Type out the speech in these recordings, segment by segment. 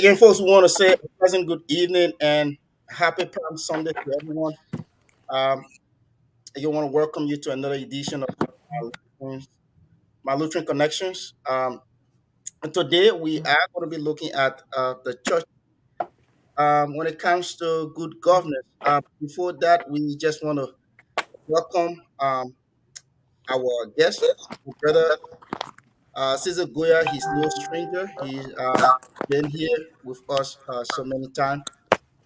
Again, folks, we want to say a pleasant good evening and happy Palm Sunday to everyone. Um, I want to welcome you to another edition of my Lutheran Connections. And today we are going to be looking at the church when it comes to good governance. Before that, we just want to welcome our guest, brother Cesar Goya. He's no stranger. He's been here with us so many times.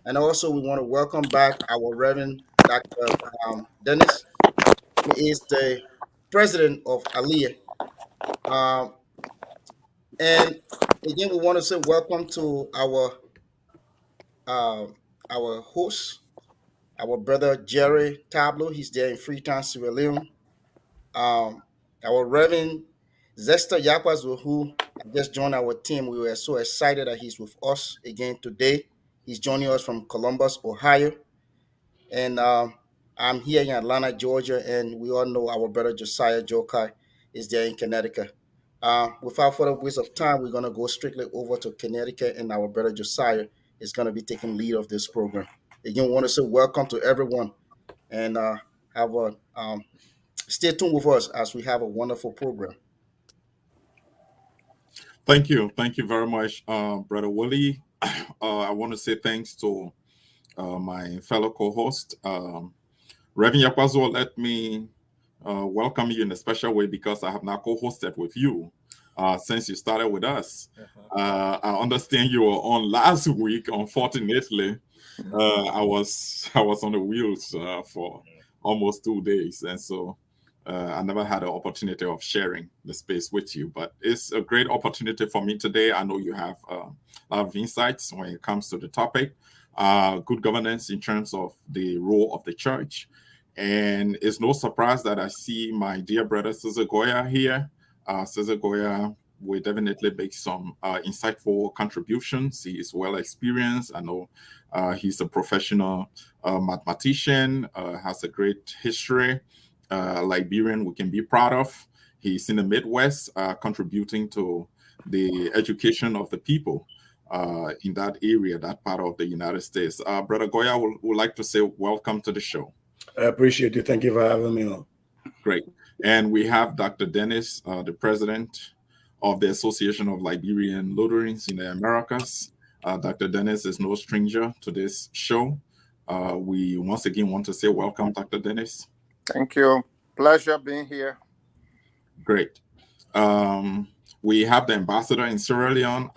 And also, we want to welcome back our Reverend Dr. Dennis. He is the president of ALIA. Um, and again, we want to say welcome to um, our host, our brother Jerry Tablo. He's there in Freetown, Sierra Leone. Um, our Reverend Zesta Yapas, who just joined our team. We were so excited that he's with us again today. He's joining us from Columbus, Ohio. And I'm here in Atlanta, Georgia, and we all know our brother Josiah Jokai is there in Connecticut. Without further waste of time, we're going to go strictly over to Connecticut, and our brother Josiah is going to be taking lead of this program. Again, we want to say welcome to everyone, and have a stay tuned with us as we have a wonderful program. Thank you very much, Brother Willie. I want to say thanks to my fellow co-host, Reverend Yakwazo. Let me welcome you in a special way because I have now co-hosted with you since you started with us. I understand you were on last week. Unfortunately, I was on the wheels for almost 2 days, and so I never had an opportunity of sharing the space with you. But it's a great opportunity for me today. I know you have a lot of insights when it comes to the topic, good governance in terms of the role of the church. And it's no surprise that I see my dear brother Cesar Goya here. Cesar Goya will definitely make some insightful contributions. He is well experienced. I know he's a professional mathematician, has a great history, Liberian we can be proud of. He's in the Midwest, contributing to the education of the people in that area, that part of the United States. Brother Goya would like to say welcome to the show. I appreciate you. Thank you for having me on. Great. And we have Dr. Dennis, the president of the Association of Liberian Lutherans in the Americas. Dr. Dennis is no stranger to this show. We once again want to say welcome, Dr. Dennis. Thank you. Pleasure being here. Great. We have the ambassador in Sierra Leone.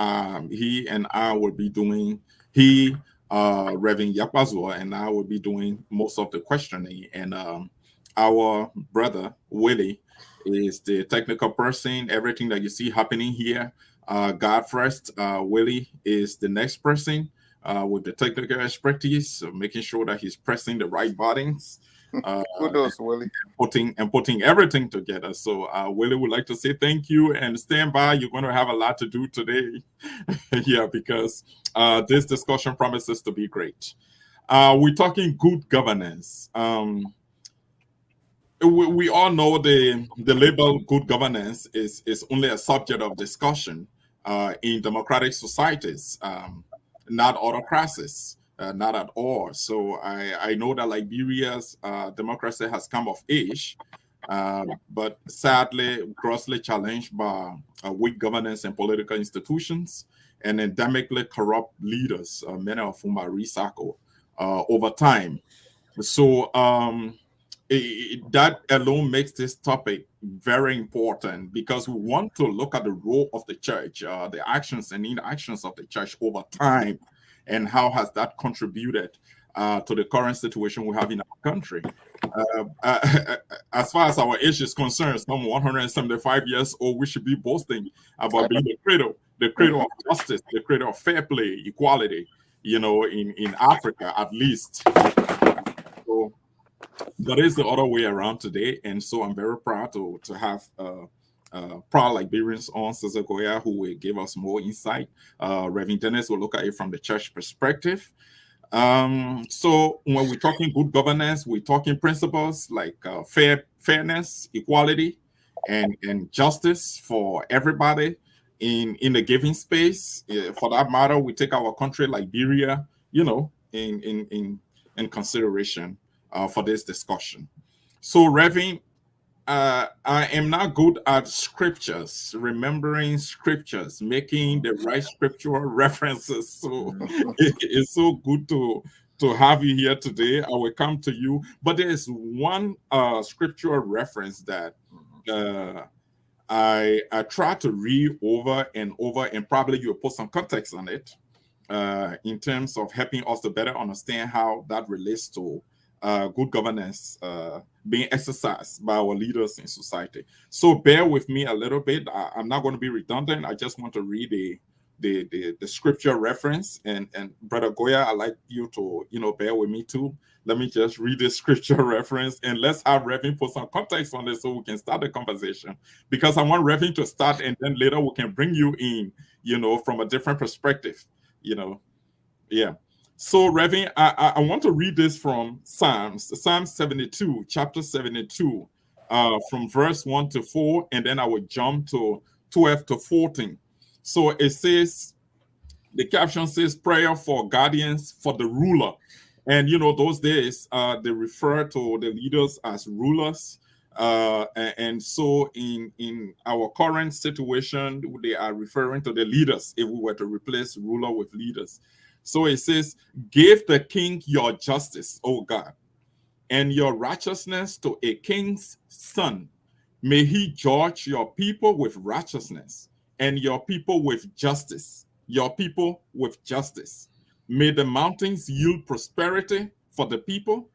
He and I will be doing, Reverend Yapazua, and I will be doing most of the questioning. And our brother, Willie, is the technical person. Everything that you see happening here, God first. Willie is the next person with the technical expertise, making sure that he's pressing the right buttons. Kudos, Willie. Putting everything together. So Willie would like to say thank you and stand by. You're going to have a lot to do today. Yeah, because this discussion promises to be great. We're talking good governance. We all know the label good governance is only a subject of discussion in democratic societies, not autocracies. Not at all. So I know that Liberia's democracy has come of age, but sadly grossly challenged by weak governance and political institutions and endemically corrupt leaders, many of whom are recycled over time. So that alone makes this topic very important because we want to look at the role of the church, the actions and inactions of the church over time, and how has that contributed to the current situation we have in our country. As far as our age is concerned, some 175 years old, we should be boasting about being the cradle of justice, the cradle of fair play, equality, in Africa at least. So that is the other way around today. And so I'm very proud to have proud Liberians on, Cesar Goya, who will give us more insight. Reverend Dennis will look at it from the church perspective. So when we're talking good governance, we're talking principles like fairness, equality, and justice for everybody in the giving space. For that matter, we take our country Liberia, in consideration for this discussion. So, Reverend, I am not good at scriptures, remembering scriptures, making the right scriptural references. So it's so good to have you here today. I will come to you, but there is one scriptural reference that I try to read over and over, and probably you'll put some context on it in terms of helping us to better understand how that relates to good governance being exercised by our leaders in society. So bear with me a little bit. I'm not going to be redundant. I just want to read the scripture reference, and Brother Goya, I'd like you to bear with me too. Let me just read the scripture reference, and let's have Reverend put some context on this so we can start the conversation, because I want Reverend to start, and then later we can bring you in from a different perspective. Yeah. So, Reverend, I want to read this from Psalm 72, chapter 72, from verse 1 to 4, and then I will jump to 12 to 14. So it says, the caption says, prayer for guardians for the ruler. And, those days, they refer to the leaders as rulers. And so in our current situation, they are referring to the leaders if we were to replace ruler with leaders. So it says, give the king your justice, O God, and your righteousness to a king's son. May he judge your people with righteousness and your people with justice. Your people with justice. May the mountains yield prosperity for the people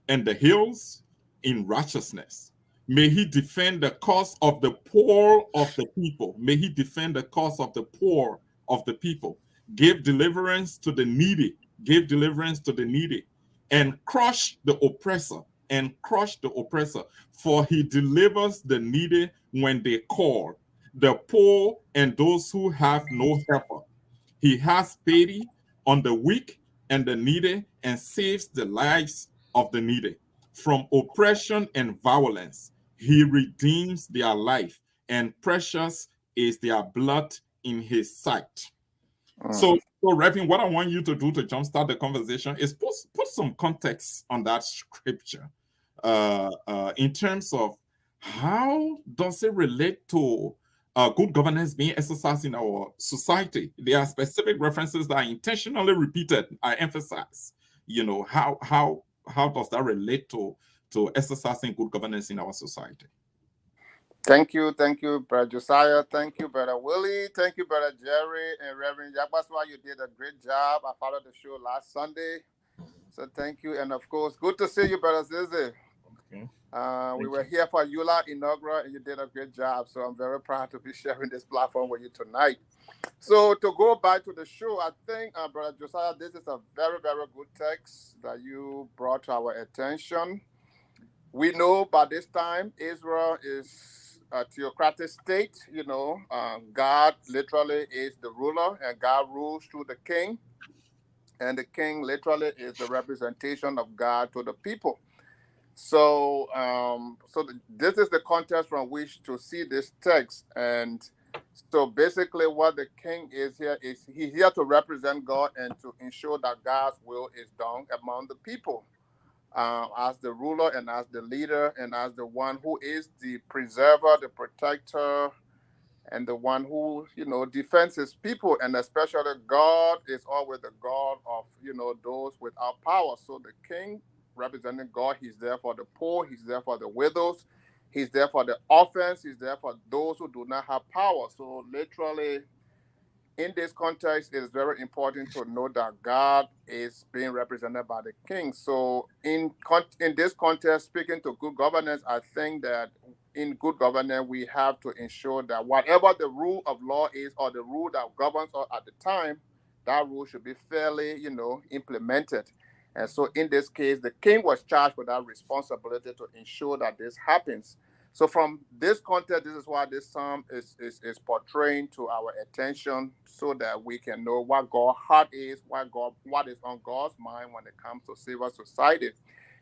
and the hills in righteousness. May he defend the cause of the poor of the people. May he defend the cause of the poor of the people. Give deliverance to the needy. Give deliverance to the needy. And crush the oppressor. And crush the oppressor. For he delivers the needy when they call, the poor and those who have no helper. He has pity on the weak and the needy and saves the lives of the needy. From oppression and violence, he redeems their life, and precious is their blood in his sight. So, Reverend, what I want you to do to jumpstart the conversation is put some context on that scripture in terms of how does it relate to good governance being exercised in our society. There are specific references that are intentionally repeated. I emphasize, how does that relate to exercising good governance in our society? Thank you, Brother Josiah. Thank you, Brother Willie. Thank you, Brother Jerry and Reverend Yagbaswa. You did a great job. I followed the show last Sunday, so thank you. And of course, good to see you, Brother Zizi. Okay. We were here for Eula inaugural, and you did a great job. So I'm very proud to be sharing this platform with you tonight. So to go back to the show, I think, Brother Josiah, this is a very, very good text that you brought to our attention. We know by this time Israel is a theocratic state. God literally is the ruler, and God rules through the king. And the king literally is the representation of God to the people. So, this is the context from which to see this text. And so basically what the king is here is he's here to represent God and to ensure that God's will is done among the people. As the ruler and as the leader and as the one who is the preserver, the protector, and the one who, defends his people. And especially God is always the God of, those without power. So the king representing God, he's there for the poor, he's there for the widows, he's there for the orphans, he's there for those who do not have power. So literally, in this context, it is very important to know that God is being represented by the king. So in this context, speaking to good governance, I think that in good governance, we have to ensure that whatever the rule of law is or the rule that governs us at the time, that rule should be fairly, implemented. And so in this case, the king was charged with that responsibility to ensure that this happens. So from this context, this is why this psalm is portraying to our attention so that we can know what God's heart is, what is on God's mind when it comes to civil society.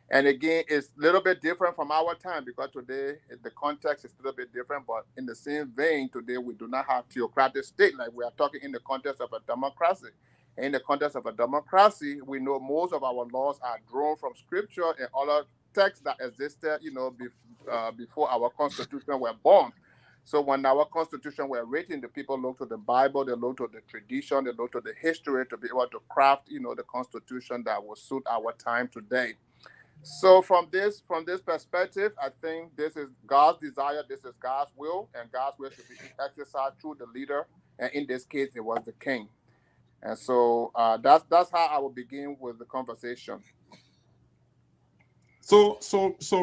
And again, it's a little bit different from our time because today the context is a little bit different. But in the same vein, today we do not have theocratic state like we are talking in the context of a democracy. In the context of a democracy, we know most of our laws are drawn from scripture and other texts that existed, before our constitution were born. So when our constitution were written, the people look to the Bible, they look to the tradition, they look to the history to be able to craft, the constitution that will suit our time today. So from this perspective, I think this is God's desire, this is God's will, and God's will should be exercised through the leader. And in this case, it was the king. And so that's how I will begin with the conversation. So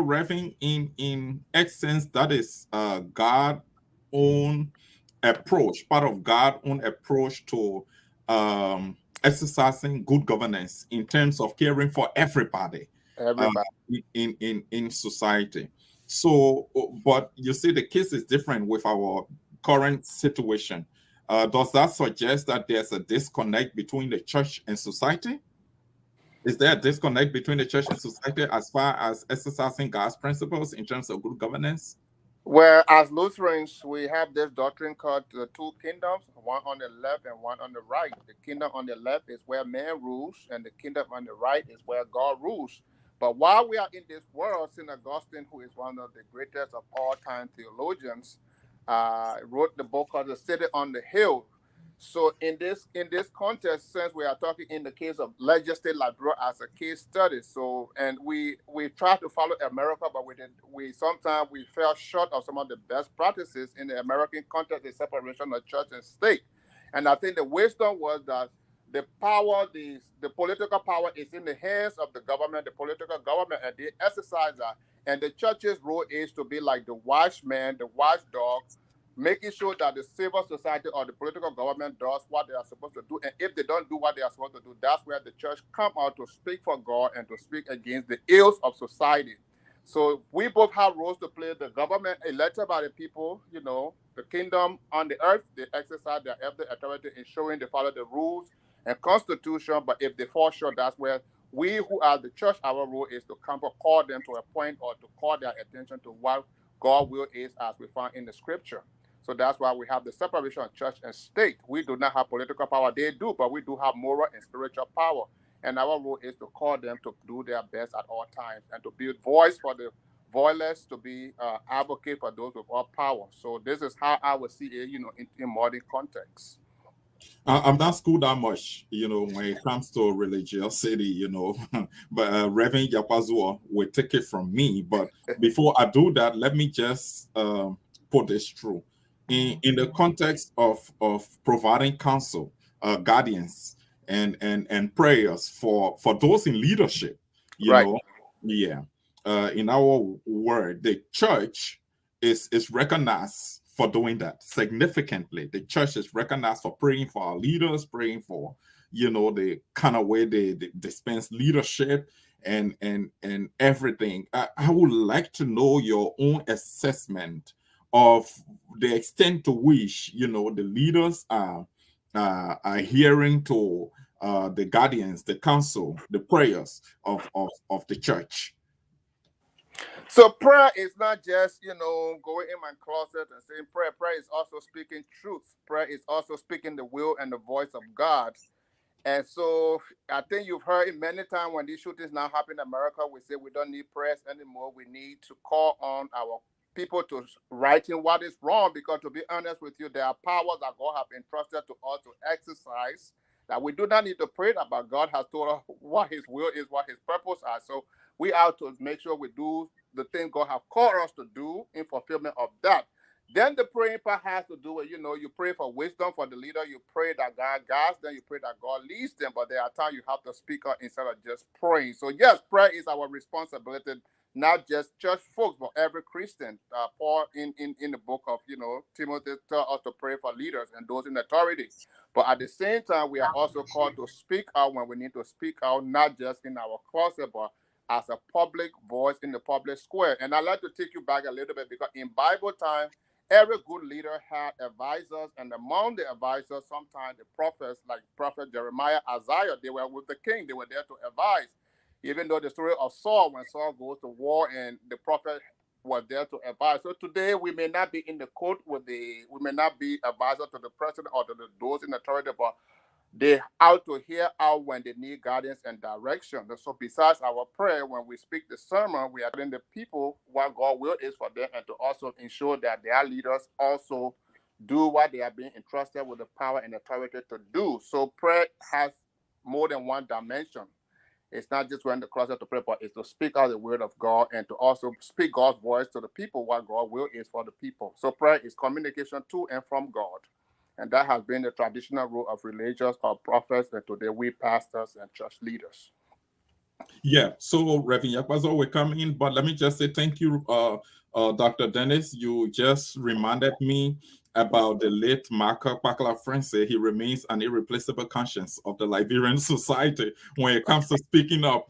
Reverend, in essence, that is God own approach, part of God own approach to exercising good governance in terms of caring for everybody Everybody. in society. So, but you see, the case is different with our current situation. Does that suggest that there's a disconnect between the church and society? Is there a disconnect between the church and society as far as exercising God's principles in terms of good governance? Where as Lutherans, we have this doctrine called the two kingdoms, one on the left and one on the right. The kingdom on the left is where man rules, and the kingdom on the right is where God rules. But while we are in this world, St. Augustine, who is one of the greatest of all time theologians, wrote the book called The City on the Hill. So in this context, since we are talking in the case of legislative Liberia as a case study, so and we try to follow America, but we sometimes we fell short of some of the best practices in the American context, the separation of church and state. And I think the wisdom was that the power, the political power is in the hands of the government, the political government, and they exercise that. And the church's role is to be like the watchman, the watchdog, making sure that the civil society or the political government does what they are supposed to do. And if they don't do what they are supposed to do, that's where the church come out to speak for God and to speak against the ills of society. So we both have roles to play. The government elected by the people, the kingdom on the earth, they exercise their earthly authority, ensuring they follow the rules and constitution. But if they fall short, that's where we who are the church, our role is to come to call them to a point or to call their attention to what God's will is as we find in the scripture. So that's why we have the separation of church and state. We do not have political power. They do, but we do have moral and spiritual power. And our role is to call them to do their best at all times and to be a voice for the voiceless, to be advocate for those with all power. So this is how I would see it, in modern context. I'm not schooled that much, when it comes to religiosity, but Reverend Yapazua will take it from me. But before I do that, let me just put this through. In the context of providing counsel, guardians, and prayers for those in leadership, Right. yeah. In our word, the church is recognized for doing that significantly. The church is recognized for praying for our leaders, praying for the kind of way they dispense leadership and everything. I would like to know your own assessment of the extent to which the leaders are adhering to the guardians, the council, the prayers of the church. So prayer is not just, going in my closet and saying prayer. Prayer is also speaking truth. Prayer is also speaking the will and the voice of God. And so I think you've heard it many times when these shootings now happen in America, we say we don't need prayers anymore. We need to call on our people to right in what is wrong, because to be honest with you, there are powers that God have entrusted to us to exercise that we do not need to pray about. God has told us what his will is, what his purpose are. So we have to make sure we do the thing God have called us to do in fulfillment of that. Then the praying part has to do with, you pray for wisdom for the leader. You pray that God guides them. You pray that God leads them. But there are times you have to speak up instead of just praying. So yes, prayer is our responsibility, not just church folks, but every Christian. Paul in the book of, Timothy tells us to pray for leaders and those in authority. But at the same time, we are also called to speak out when we need to speak out, not just in our closet, but as a public voice in the public square. And I'd like to take you back a little bit, because in Bible time, every good leader had advisors, and among the advisors, sometimes the prophets, like Prophet Jeremiah, Isaiah, they were with the king. They were there to advise. Even though the story of Saul, when Saul goes to war and the prophet was there to advise. So today we may not be in the court we may not be advisor to the president or to those in authority, but they out to hear out when they need guidance and direction. So besides our prayer, when we speak the sermon, we are telling the people what God's will is for them, and to also ensure that their leaders also do what they are being entrusted with the power and authority to do. So prayer has more than one dimension. It's not just going to closet to pray, but it's to speak out the word of God and to also speak God's voice to the people, what God's will is for the people. So prayer is communication to and from God. And that has been the traditional role of religious or prophets, and today we pastors and church leaders. Yeah, so Reverend Yakwazo will come in, but let me just say thank you, Dr. Dennis. You just reminded me about the late Marco Pakala Francis. He remains an irreplaceable conscience of the Liberian society when it comes to speaking up,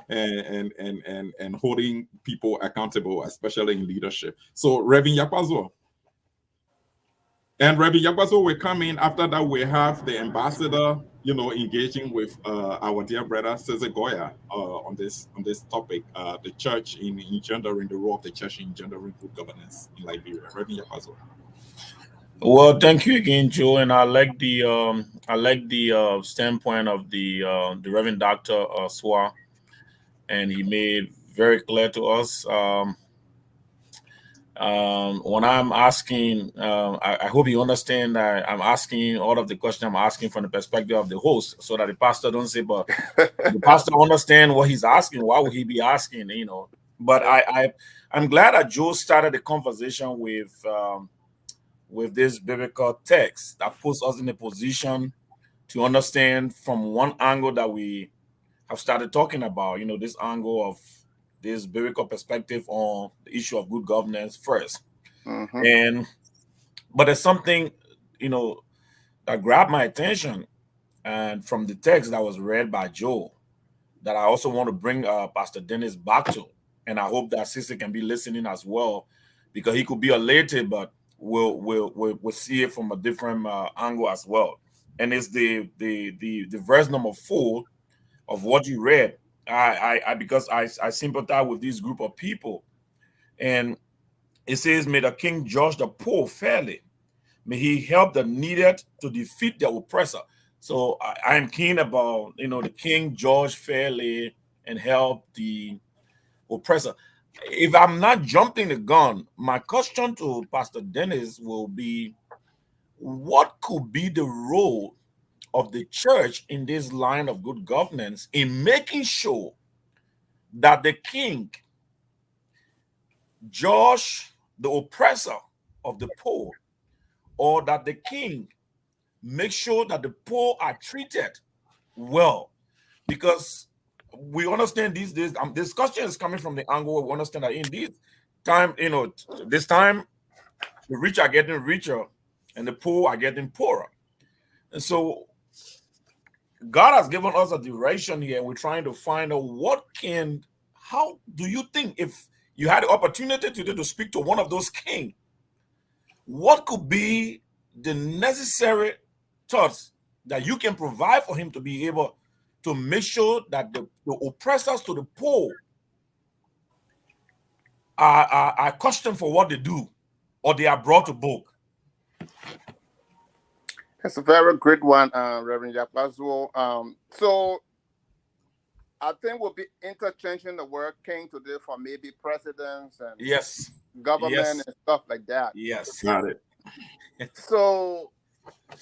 and holding people accountable, especially in leadership. So Reverend Yakwazo. And Rabbi Yakwaso will come in. After that, we have the ambassador, engaging with our dear brother Cesar Goya on this topic, the church in engendering, the role of the church in engendering good governance in Liberia. Rabbi Yakwaso. Well, thank you again, Joe. And I like the standpoint of the Reverend Doctor Swa, and he made very clear to us. When I'm asking, I hope you understand that I'm asking all of the questions I'm asking from the perspective of the host, so that the pastor don't say, but the pastor understand what he's asking. Why would he be asking? But I'm glad that Joe started the conversation with this biblical text that puts us in a position to understand from one angle that we have started talking about. This angle of this biblical perspective on the issue of good governance first. Mm-hmm. But there's something, that grabbed my attention, and from the text that was read by Joe, that I also want to bring Pastor Dennis back to. And I hope that sister can be listening as well, because he could be elated, but we'll see it from a different angle as well. And it's the verse number 4 of what you read. Because I sympathize with this group of people, and it says, "May the king judge the poor fairly. May he help the needed to defeat the oppressor." So I am keen about the king judge fairly and help the oppressor. If I'm not jumping the gun, my question to Pastor Dennis will be, what could be the role of the church in this line of good governance in making sure that the king judge the oppressor of the poor, or that the king make sure that the poor are treated well? Because we understand these days, this question is coming from the angle where we understand that in this time, this time, the rich are getting richer and the poor are getting poorer. And so God has given us a direction here, and we're trying to find out how do you think, if you had the opportunity today to speak to one of those kings, what could be the necessary thoughts that you can provide for him to be able to make sure that the oppressors to the poor are questioned for what they do, or they are brought to book? That's a very great one, Reverend Yakwazuo. So I think we'll be interchanging the word king today for maybe presidents and Yes. government Yes. and stuff like that. Yes. Got it. So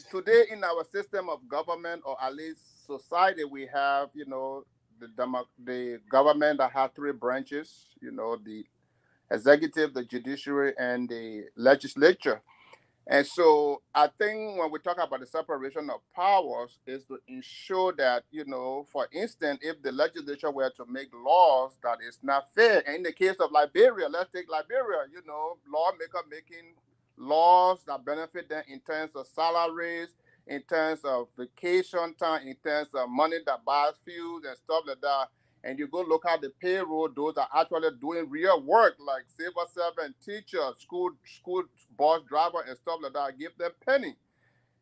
today in our system of government, or at least society, we have, the government that has 3 branches, the executive, the judiciary, and the legislature. And so I think when we talk about the separation of powers, is to ensure that, for instance, if the legislature were to make laws that is not fair, and in the case of Liberia, let's take Liberia, lawmaker making laws that benefit them in terms of salaries, in terms of vacation time, in terms of money that buys fuel and stuff like that. And you go look at the payroll, those are actually doing real work, like civil servant, teachers, school bus driver, and stuff like that. Give them penny.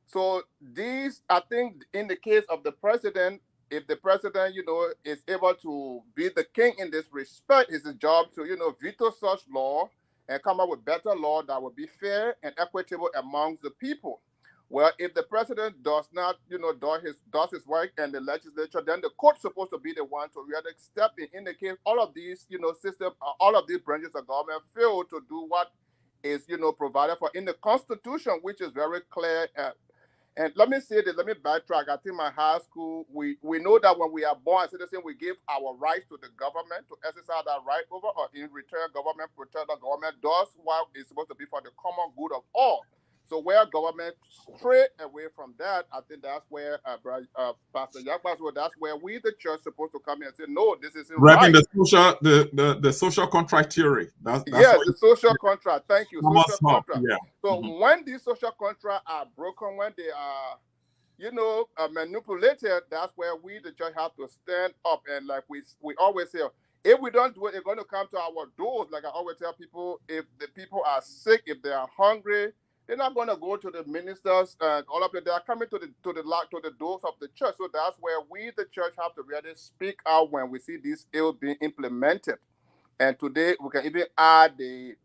So these, I think, in the case of the president, if the president, is able to be the king in this respect, it's his job to, veto such law and come up with better law that will be fair and equitable amongst the people. Well, if the president does not, does his work and the legislature, then the court's supposed to be the one to really step in the case all of these, system, all of these branches of government fail to do what is, provided for in the Constitution, which is very clear. And let me say this, let me backtrack. I think my high school, we know that when we are born as citizens, we give our rights to the government to exercise that right over, or in return, government protect the government does what is supposed to be for the common good of all. So where government stray away from that, I think that's where Pastor Yakpas, that's where we, the church, supposed to come in and say, no, this isn't Reverend, right. the social contract theory. That's yes, the social contract. Thank you. Thomas Social Hobbes, contract. yeah. So when these social contracts are broken, when they are, manipulated, that's where we, the church, have to stand up. And like we always say, if we don't do it, it's going to come to our doors. Like I always tell people, if the people are sick, if they are hungry, they're not going to go to the ministers and all of it. They are coming to the doors of the church. So that's where we, the church, have to really speak out when we see these ills being implemented. And today we can even add the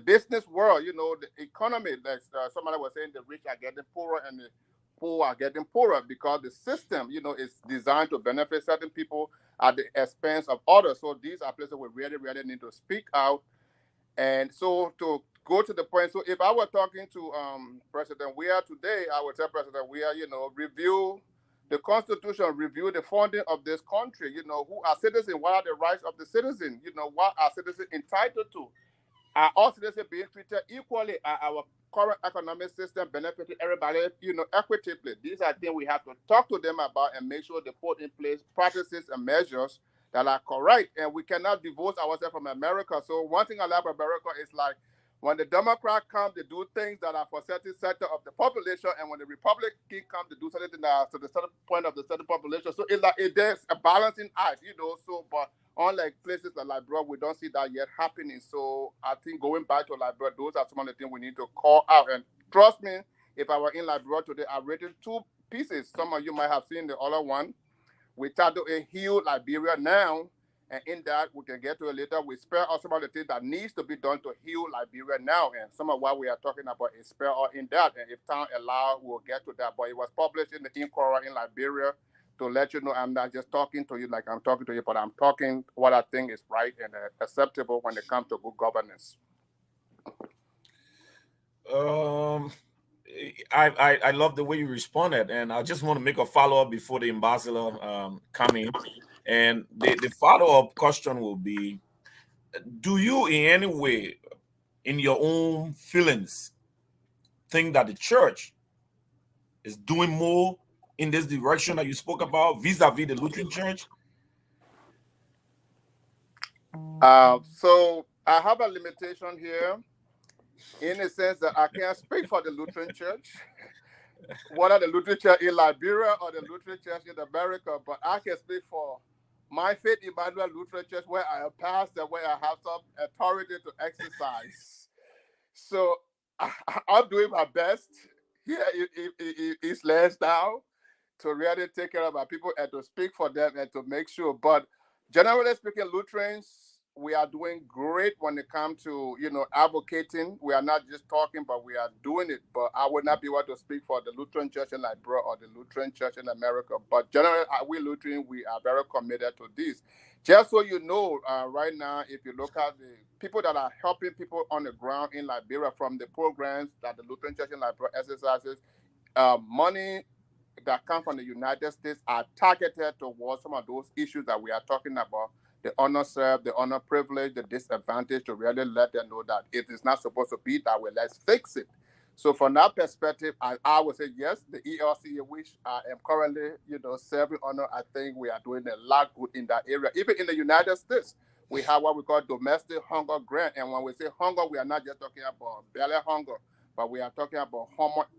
business world, the economy. Like somebody was saying, the rich are getting poorer and the poor are getting poorer because the system, is designed to benefit certain people at the expense of others. So these are places we really, really need to speak out. And so to go to the point, so if I were talking to President Weah today, I would tell President Weah, review the Constitution, review the funding of this country, who are citizens, what are the rights of the citizen, what are citizens entitled to. Are all citizens being treated equally? Are our current economic system benefiting everybody, equitably? These are things we have to talk to them about and make sure they put in place practices and measures that are correct. And we cannot divorce ourselves from America. So one thing I love about America is like when the Democrat comes, they do things that are for certain sector of the population, and when the Republican comes, they do something that are to the certain point of the certain population. So it's like there's a balancing act, So, but unlike places like Liberia, we don't see that yet happening. So I think going back to Liberia, those are some of the things we need to call out. And trust me, if I were in Liberia today, I rated 2 pieces. Some of you might have seen the other one. We titled a Heal Liberia Now. And in that, we can get to it later. We spell out some of the things that needs to be done to heal Liberia now. And some of what we are talking about is spelled out in that. And if time allows, we'll get to that. But it was published in the Inquirer in Liberia to let you know I'm not just talking to you like I'm talking to you, but I'm talking what I think is right and acceptable when it comes to good governance. I love the way you responded, and I just want to make a follow up before the ambassador come in. And the follow up question will be: do you, in any way, in your own feelings, think that the church is doing more in this direction that you spoke about vis-a-vis the Lutheran Church? So I have a limitation here, in the sense that I can't speak for the Lutheran Church, whether the Lutheran Church in Liberia or the Lutheran Church in America, but I can speak for my faith, Emmanuel Lutheran Church, where I am pastor, where I have some authority to exercise. So I'm doing my best here in East Lansdowne to really take care of our people and to speak for them and to make sure. But generally speaking, Lutherans, we are doing great when it comes to, advocating. We are not just talking, but we are doing it. But I would not be able to speak for the Lutheran Church in Liberia or the Lutheran Church in America. But generally, we Lutheran, we are very committed to this. Just so you know, right now, if you look at the people that are helping people on the ground in Liberia from the programs that the Lutheran Church in Liberia exercises, money that come from the United States are targeted towards some of those issues that we are talking about: the underserved, the underprivileged, the disadvantaged, to really let them know that it is not supposed to be that way. Let's fix it. So from that perspective, I would say yes, the ELC, which I am currently, serving under, I think we are doing a lot good in that area. Even in the United States, we have what we call domestic hunger grant. And when we say hunger, we are not just talking about belly hunger, but we are talking about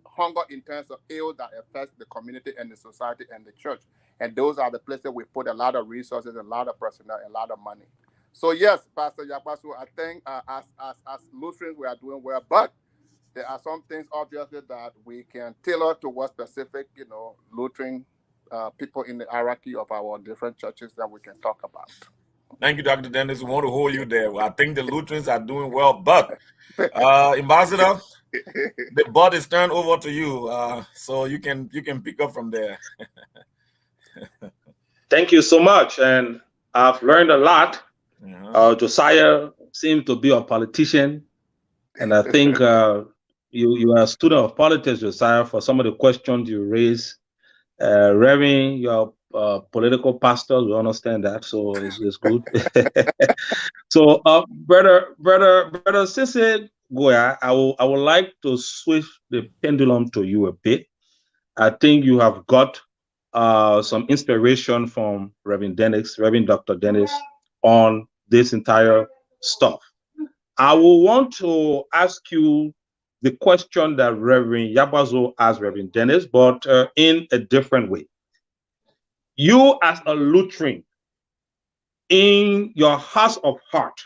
hunger in terms of ills that affects the community and the society and the church. And those are the places we put a lot of resources, a lot of personnel, a lot of money. So yes, Pastor Yabasu, I think as Lutherans, we are doing well, but there are some things obviously that we can tailor towards specific, Lutheran people in the hierarchy of our different churches that we can talk about. Thank you, Dr. Dennis. We want to hold you there. I think the Lutherans are doing well, but Ambassador, the ball is turned over to you, so you can pick up from there. Thank you so much, and I've learned a lot. Josiah seems to be a politician, and I think you are a student of politics, Josiah, for some of the questions you raised. Reverend, you're political pastors, we understand that, so it's good. So, brother Sisse Goya, I would like to switch the pendulum to you a bit. I think you have got some inspiration from Reverend Dr. Dennis, on this entire stuff. I will want to ask you the question that Reverend Yabazo asked Reverend Dennis, but in a different way. You, as a Lutheran, in your heart of heart,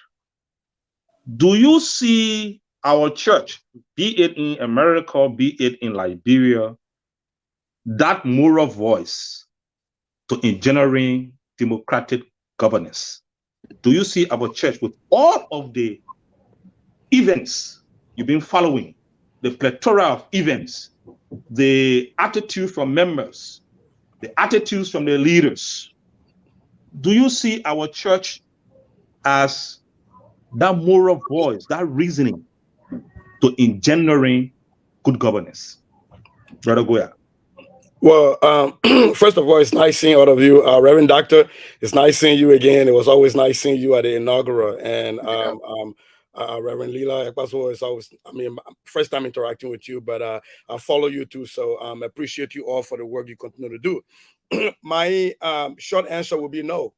do you see our church, be it in America, be it in Liberia, that moral voice to engendering democratic governance? Do you see our church, with all of the events you've been following, the plethora of events, the attitude from members, the attitudes from the leaders, do you see our church as that moral voice, that reasoning to engendering good governance? Brother Goya. Well, first of all, it's nice seeing all of you. Reverend Doctor, it's nice seeing you again. It was always nice seeing you at the inaugural. And Reverend Lila, it's always, first time interacting with you, but I follow you too. So I appreciate you all for the work you continue to do. My short answer will be no.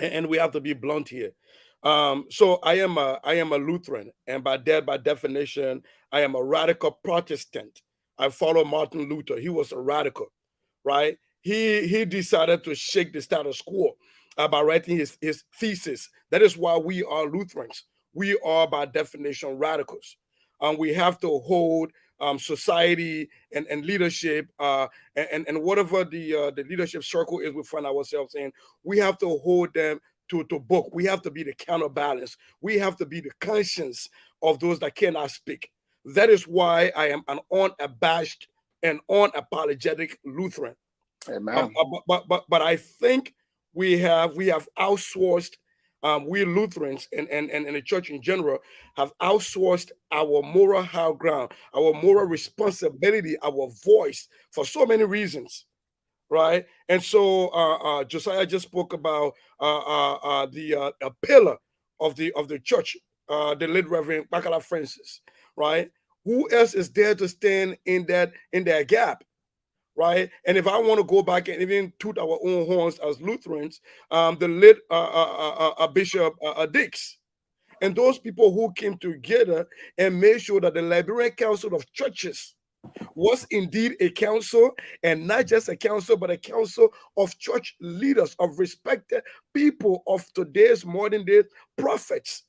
And we have to be blunt here. So I am a Lutheran, and by definition, I am a radical Protestant. I follow Martin Luther. He was a radical, right? He decided to shake the status quo by writing his thesis. That is why we are Lutherans. We are, by definition, radicals. We have to hold society and leadership and whatever the leadership circle is we find ourselves in. We have to hold them to book. We have to be the counterbalance. We have to be the conscience of those that cannot speak. That is why I am an unabashed and unapologetic Lutheran. Amen. But I think we have outsourced. We Lutherans and the church in general have outsourced our moral high ground, our moral responsibility, our voice for so many reasons, right? And so Josiah just spoke about the pillar of the church, the late Reverend Bacala Francis, right? Who else is there to stand in that gap, right? And if I want to go back and even toot our own horns as Lutherans, the late Bishop Dix, and those people who came together and made sure that the Liberian Council of Churches was indeed a council, and not just a council, but a council of church leaders, of respected people, of today's modern day prophets.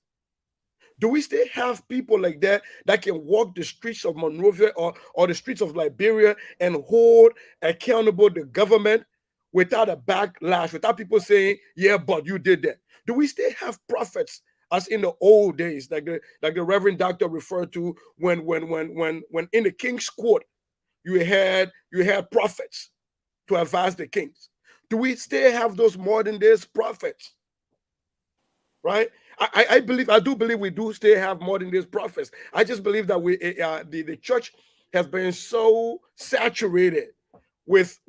Do we still have people like that can walk the streets of Monrovia or the streets of Liberia and hold accountable the government without a backlash, without people saying, yeah, but you did that? Do we still have prophets as in the old days, like the Reverend Doctor referred to when in the king's court you had prophets to advise the kings? Do we still have those modern days prophets? Right? I do believe we do still have modern days prophets. I just believe that the church has been so saturated with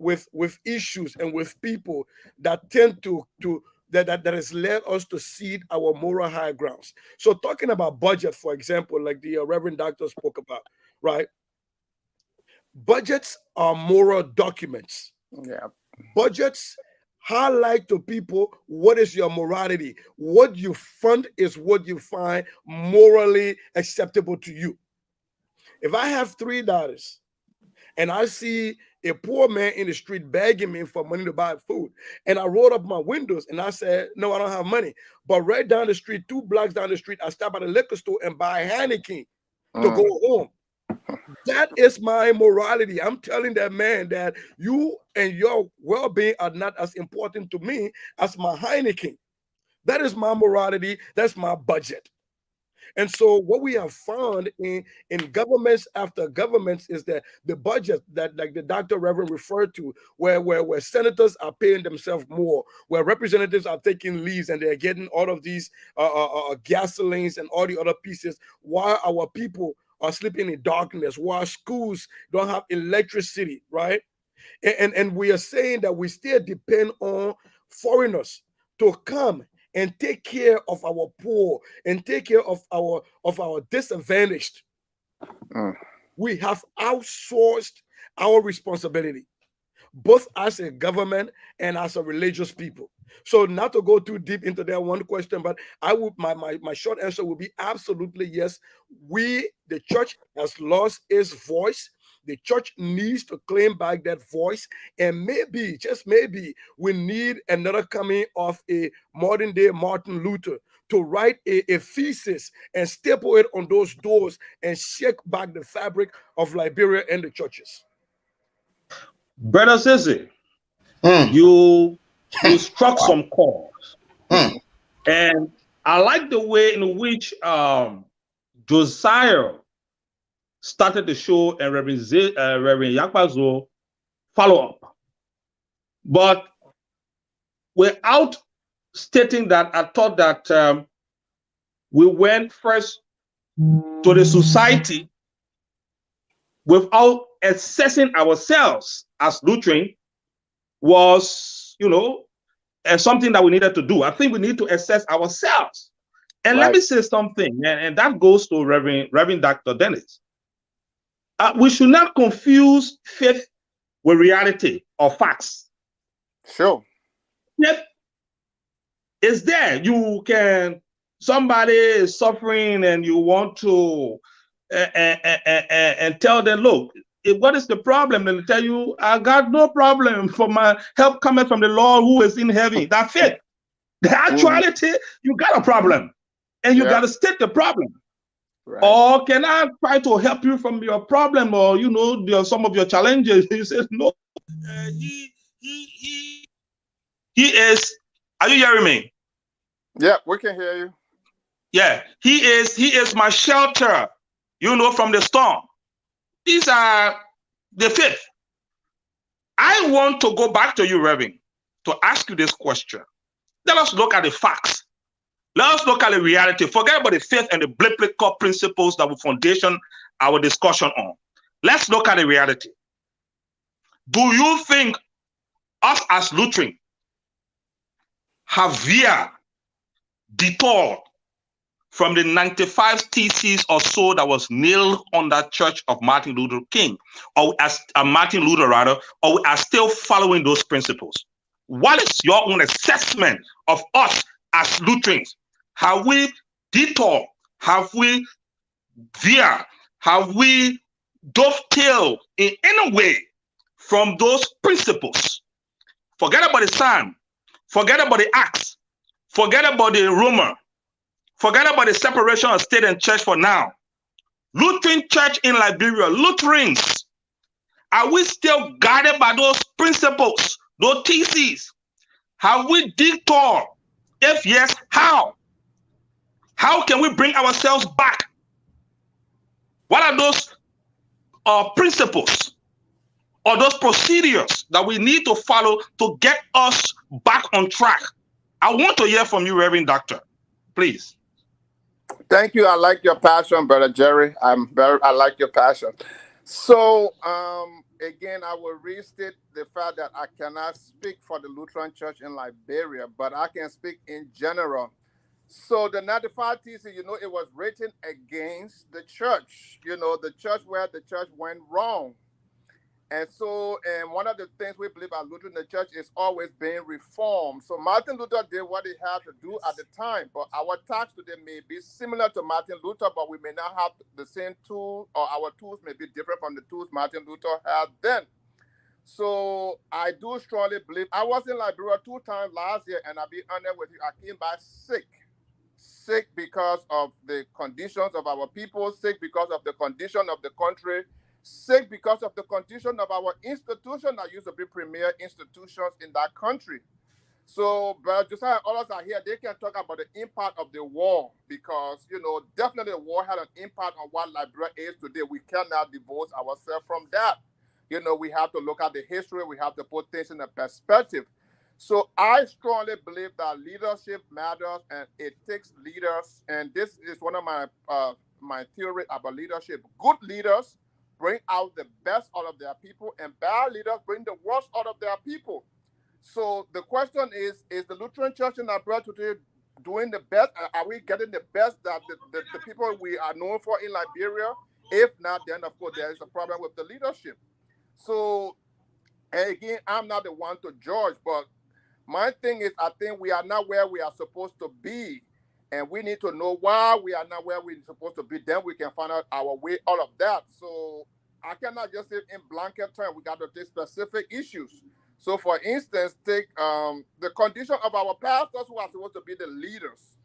issues and with people that tend to that has led us to cede our moral high grounds. So talking about budget, for example, like the Reverend Doctor spoke about, right? Budgets are moral documents. Yeah. Budgets highlight to people what is your morality. What you fund is what you find morally acceptable to you. If I have $3 and I see a poor man in the street begging me for money to buy food, and I rolled up my windows and I said, no, I don't have money. But right down the street, 2 blocks down the street, I stop at a liquor store and buy Heineken to go home. That is my morality. I'm telling that man that you and your well-being are not as important to me as my Heineken. That is my morality. That's my budget. And so what we have found in governments after governments is that the budget that, like the Dr. Reverend referred to, where senators are paying themselves more, where representatives are taking leaves and they're getting all of these gasolines and all the other pieces, while our people are sleeping in darkness, while schools don't have electricity, right? And we are saying that we still depend on foreigners to come and take care of our poor and take care of our disadvantaged. We have outsourced our responsibility, both as a government and as a religious people. So not to go too deep into that one question, but I would my short answer would be absolutely yes. The church has lost its voice. The church needs to claim back that voice, and maybe, just maybe, we need another coming of a modern day Martin Luther to write a thesis and staple it on those doors and shake back the fabric of Liberia and the churches. Brother Sissy, Mm, you struck some chords, mm, and I like the way in which Josiah started the show and Reverend Yakpazo follow up. But without stating that, I thought that we went first to the society without assessing ourselves as Lutheran was, something that we needed to do. I think we need to assess ourselves. And let me say something, and that goes to Reverend Dr. Dennis. We should not confuse faith with reality or facts. Sure. Faith is there. Somebody is suffering and you want to and tell them, look, what is the problem? And they tell you, I got no problem, for my help coming from the Lord who is in heaven. That's it. The actuality, you got a problem, and you got to state the problem. Right. Or can I try to help you from your problem, or some of your challenges? You say no. He is. Are you hearing me? Yeah, we can hear you. Yeah, he is my shelter, from the storm. These are the fifth. I want to go back to you, Reverend, to ask you this question. Let us look at the facts. Let us look at the reality. Forget about the faith and the biblical principles that will foundation our discussion on. Let's look at the reality. Do you think us as Lutheran have veered, detoured from the 95 theses or so that was nailed on that church of Martin Luther King, or as Martin Luther rather, or we are still following those principles? What is your own assessment of us as Lutherans? Have we detoured? Have we veered? Have we dovetailed in any way from those principles? Forget about the Psalm. Forget about the Acts. Forget about the rumor. Forget about the separation of state and church for now. Lutheran church in Liberia, Lutherans, are we still guided by those principles, those theses? Have we detoured? If yes, how? How can we bring ourselves back? What are those principles or those procedures that we need to follow to get us back on track? I want to hear from you, Reverend Doctor, please. Thank you. I like your passion, Brother Jerry. I like your passion. So, again, I will restate the fact that I cannot speak for the Lutheran Church in Liberia, but I can speak in general. So the 95 Theses, it was written against the church, the church where the church went wrong. And so, one of the things we believe at Lutheran, the church is always being reformed. So Martin Luther did what he had to do at the time, but our task today may be similar to Martin Luther, but we may not have the same tool, or our tools may be different from the tools Martin Luther had then. So I do strongly believe, I was in Liberia 2 times last year, and I'll be honest with you, I came back sick. sick because of the conditions of our people, sick because of the condition of the country, sick because of the condition of our institution that used to be premier institutions in that country. So, but Josiah and others are here, they can talk about the impact of the war because, definitely the war had an impact on what Liberia is today. We cannot divorce ourselves from that. We have to look at the history, we have to put things in a perspective. So I strongly believe that leadership matters and it takes leaders. And this is one of my theory about leadership. Good leaders bring out the best out of their people, and bad leaders bring the worst out of their people. So the question is the Lutheran Church in Liberia today doing the best? Are we getting the best that the people we are known for in Liberia? If not, then of course there is a problem with the leadership. So, and again, I'm not the one to judge, but my thing is I think we are not where we are supposed to be. And we need to know why we are not where we're supposed to be. Then we can find out our way out of that. So I cannot just say in blanket terms, we got to take specific issues. So, for instance, take the condition of our pastors who are supposed to be the leaders.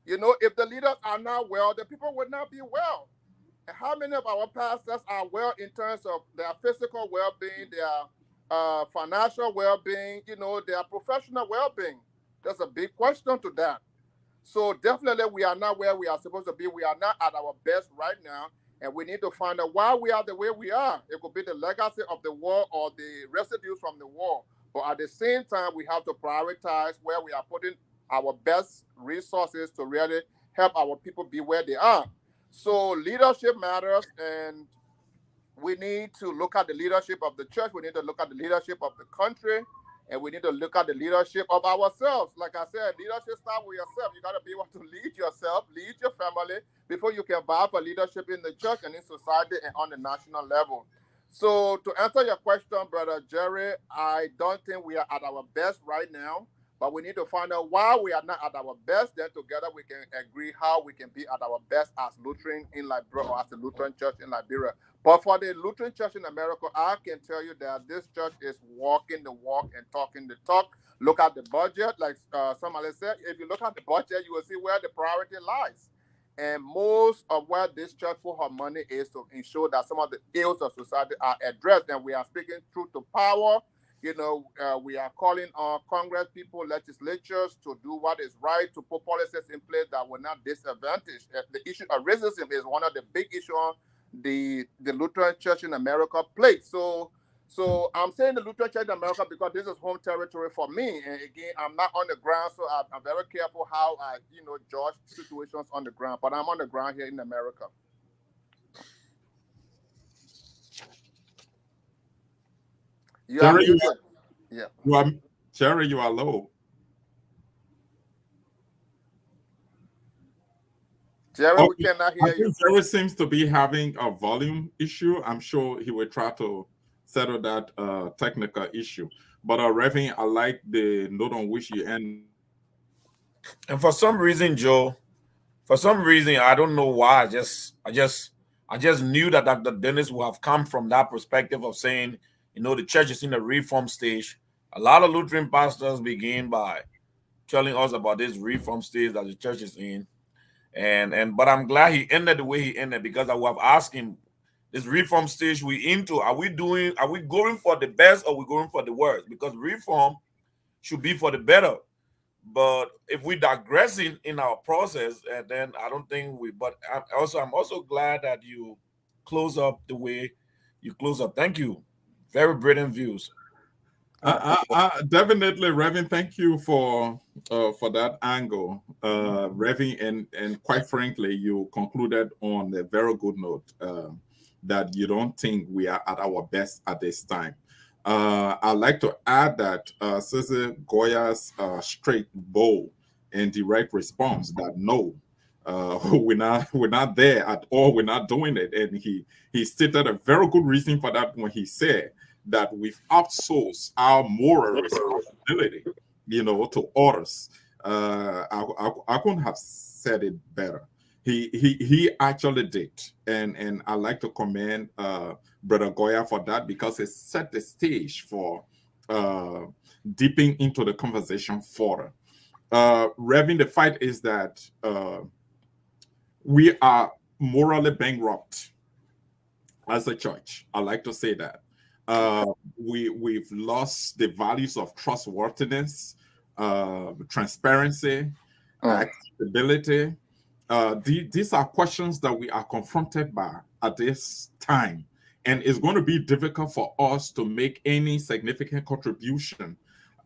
If the leaders are not well, the people will not be well. And how many of our pastors are well in terms of their physical well-being, their financial well-being, their professional well-being? There's a big question to that. So definitely we are not where we are supposed to be. We are not at our best right now. And we need to find out why we are the way we are. It could be the legacy of the war or the residues from the war. But at the same time, we have to prioritize where we are putting our best resources to really help our people be where they are. So leadership matters, and we need to look at the leadership of the church. We need to look at the leadership of the country. And we need to look at the leadership of ourselves. Like I said, leadership starts with yourself. You got to be able to lead yourself, lead your family, before you can vie for leadership in the church and in society and on the national level. So to answer your question, Brother Jerry, I don't think we are at our best right now. But we need to find out why we are not at our best. Then together we can agree how we can be at our best as Lutheran in Liberia or as the Lutheran Church in Liberia. But for the Lutheran Church in America, I can tell you that this church is walking the walk and talking the talk. Look at the budget. Like somebody said, if you look at the budget, you will see where the priority lies. And most of where this church put her money is to ensure that some of the ills of society are addressed. And we are speaking truth to power. We are calling on Congress people, legislatures to do what is right, to put policies in place that will not disadvantage. The issue of racism is one of the big issues on the Lutheran Church in America plate. So I'm saying the Lutheran Church in America because this is home territory for me. And again, I'm not on the ground, so I'm very careful how I, judge situations on the ground. But I'm on the ground here in America. Jerry, Yeah. Jerry, you are low. Jerry, we cannot hear you. Jerry seems to be having a volume issue. I'm sure he will try to settle that technical issue. But Reverend, I like the note on which you end. And for some reason, Joe, I don't know why. I just knew that Dr. Dennis would have come from that perspective of saying, the church is in a reform stage. A lot of Lutheran pastors begin by telling us about this reform stage that the church is in. But I'm glad he ended the way he ended, because I would have asked him, this reform stage we into, are we going for the best or are we going for the worst? Because reform should be for the better. But if we digressing in our process, then I don't think but I'm also glad that you close up the way you close up. Thank you. Very brilliant views. Definitely, Reverend. Thank you for that angle, Reverend, and quite frankly, you concluded on a very good note that you don't think we are at our best at this time. I'd like to add that Cesar Goya's straight, bold, and direct response that no, we're not there at all. We're not doing it, and he stated a very good reason for that when he said that we've outsourced our moral responsibility, to others. I couldn't have said it better. He actually did, and I like to commend Brother Goya for that, because it set the stage for dipping into the conversation further. Reverend, the fight is that we are morally bankrupt as a church. I like to say that. We've lost the values of trustworthiness, transparency, accountability. These are questions that we are confronted by at this time, and it's going to be difficult for us to make any significant contribution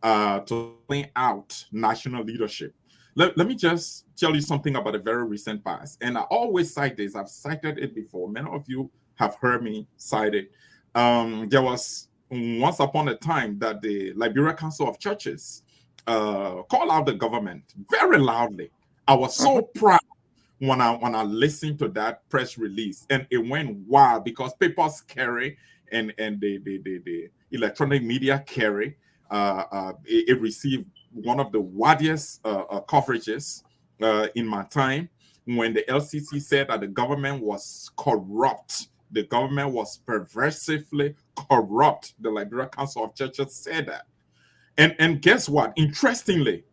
to laying out national leadership. Let me just tell you something about a very recent past, and I always cite this. I've cited it before. Many of you have heard me cite it. There was once upon a time that the Liberia Council of Churches called out the government very loudly. I was so proud when I listened to that press release, and it went wild because papers carry and the electronic media carry. It received one of the widest coverages in my time when the LCC said that the government was corrupt. The government was perversively corrupt. The Liberia Council of Churches said that. And guess what? Interestingly,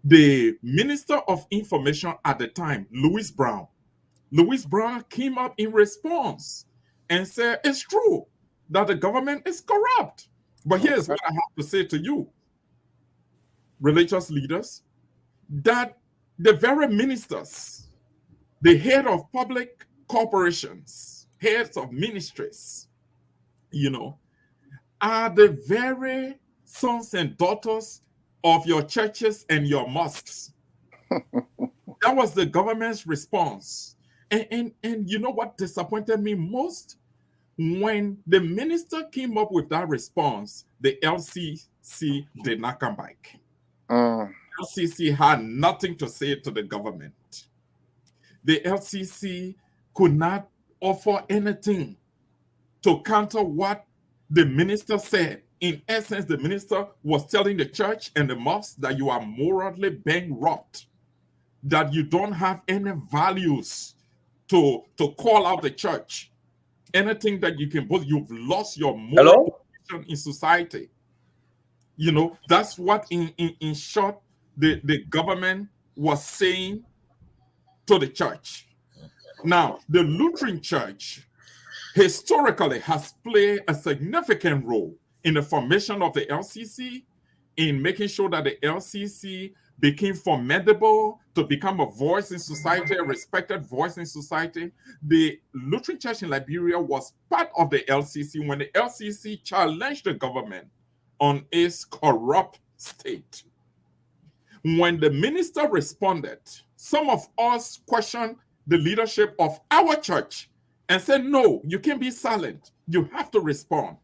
the Minister of Information at the time, Louis Brown came up in response and said, it's true that the government is corrupt. But here's what I have to say to you, religious leaders, that the very ministers, the head of public corporations, heads of ministries, are the very sons and daughters of your churches and your mosques. That was the government's response. And you know what disappointed me most? When the minister came up with that response, the LCC did not come back. LCC had nothing to say to the government. The LCC could not offer anything to counter what the minister said. In essence, the minister was telling the church and the mosque that you are morally bankrupt, that you don't have any values to call out the church. Anything that you can put, you've lost your moral position in society. That's what in short the government was saying to the church. Now, the Lutheran Church historically has played a significant role in the formation of the LCC, in making sure that the LCC became formidable to become a voice in society, a respected voice in society. The Lutheran Church in Liberia was part of the LCC when the LCC challenged the government on its corrupt state. When the minister responded, some of us questioned the leadership of our church and said, no, you can't be silent. You have to respond.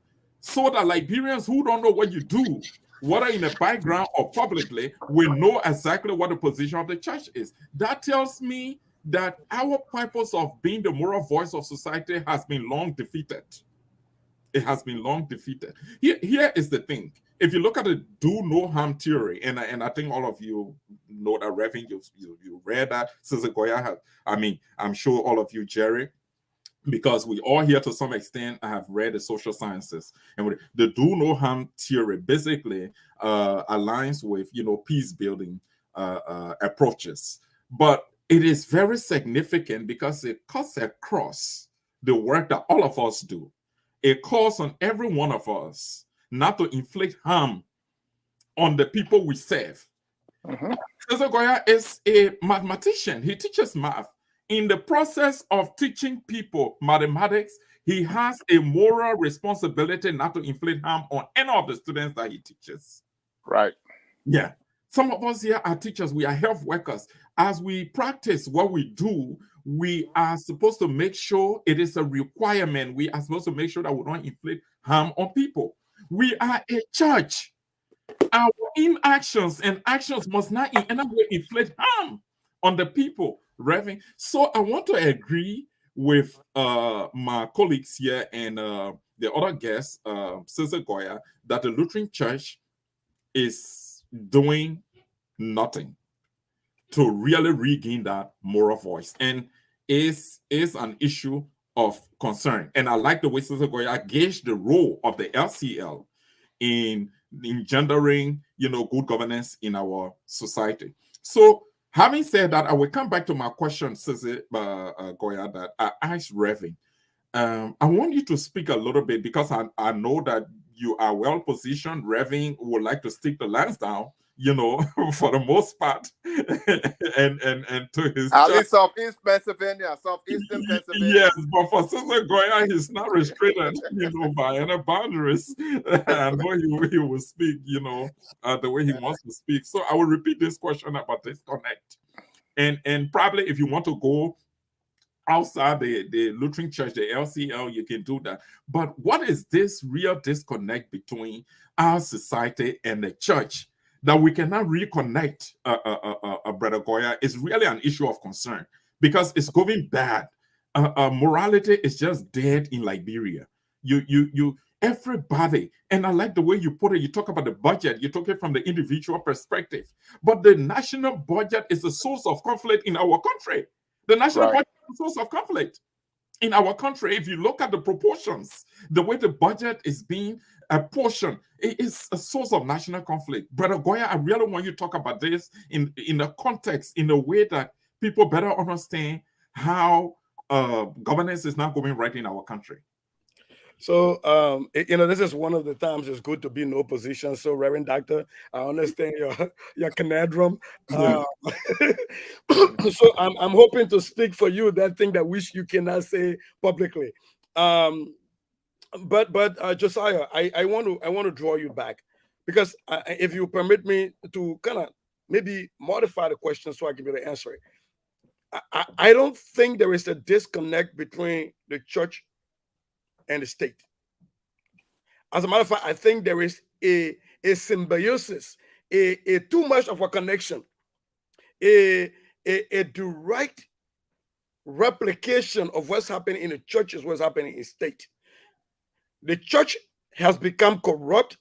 So that Liberians who don't know what you do, whether in the background or publicly, will know exactly what the position of the church is. That tells me that our purpose of being the moral voice of society has been long defeated. It has been long defeated. Here is the thing. If you look at the do no harm theory, and I think all of you know that, Reverend, you read that. Sister Goya has, I'm sure all of you, Jerry, because we all here to some extent have read the social sciences, and the do no harm theory basically aligns with peace building approaches, but it is very significant because it cuts across the work that all of us do. It calls on every one of us not to inflict harm on the people we serve. Sister Goya is a mathematician. He teaches math. In the process of teaching people mathematics, he has a moral responsibility not to inflict harm on any of the students that he teaches. Right. Yeah. Some of us here are teachers. We are health workers. As we practice what we do, we are supposed to make sure it is a requirement. We are supposed to make sure that we don't inflict harm on people. We are a church. Our inactions and actions must not in any way inflict harm on the people. Reverend. So I want to agree with my colleagues here and the other guests, Sister Goya, that the Lutheran Church is doing nothing to really regain that moral voice, and is an issue of concern. And I like the way Sister Goya gauged the role of the LCL in engendering, good governance in our society. So, having said that, I will come back to my question, Sisi Goya, that I asked Reverend. I want you to speak a little bit because I know that you are well positioned. Reverend would like to stick the lands down, for the most part, and to his at least Southeast Pennsylvania, Southeastern Pennsylvania. Yes, but for Cesar Goya, he's not restricted, by any boundaries. I know he will speak, the way he wants to speak. So I will repeat this question about disconnect, and probably if you want to go outside the Lutheran Church, the LCL, you can do that. But what is this real disconnect between our society and the church that we cannot reconnect, Brother Goya? Is really an issue of concern because it's going bad. Morality is just dead in Liberia. Everybody, and I like the way you put it. You talk about the budget, you talk it from the individual perspective, but the national budget is a source of conflict in our country. The national budget is a source of conflict in our country. If you look at the proportions, the way the budget is being apportioned, it is a source of national conflict. Brother Goya, I really want you to talk about this in a context, in a way that people better understand how governance is not going right in our country. So, this is one of the times it's good to be in opposition. So, Reverend Doctor, I understand your conundrum. So, I'm hoping to speak for you that thing that which you cannot say publicly. But Josiah, I want to draw you back because if you permit me to kind of maybe modify the question so I can be able to answer it. I don't think there is a disconnect between the church and the state. As a matter of fact, I think there is a symbiosis, a too much of a connection, a direct replication of what's happening in the church is what's happening in the state. The church has become corrupt,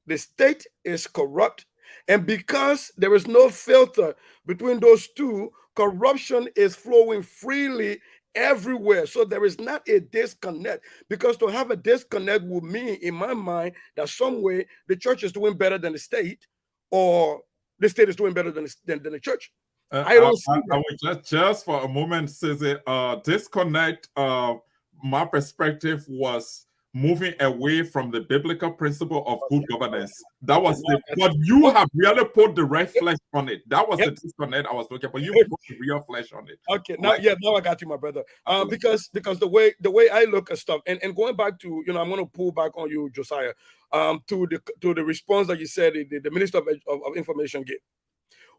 the state is corrupt, and because there is no filter between those two, corruption is flowing freely everywhere. So there is not a disconnect, because to have a disconnect would mean, in my mind, that some way the church is doing better than the state, or the state is doing better than the church. I don't see that. I would just for a moment say that disconnect. My perspective was moving away from the biblical principle of good governance. That was but you have really put the right flesh on it. That was the disconnect I was looking for. You put the real flesh on it. Okay, now I got you, my brother. Because the way I look at stuff, and going back to, I'm going to pull back on you, Josiah, to the response that you said the Minister of Information gave.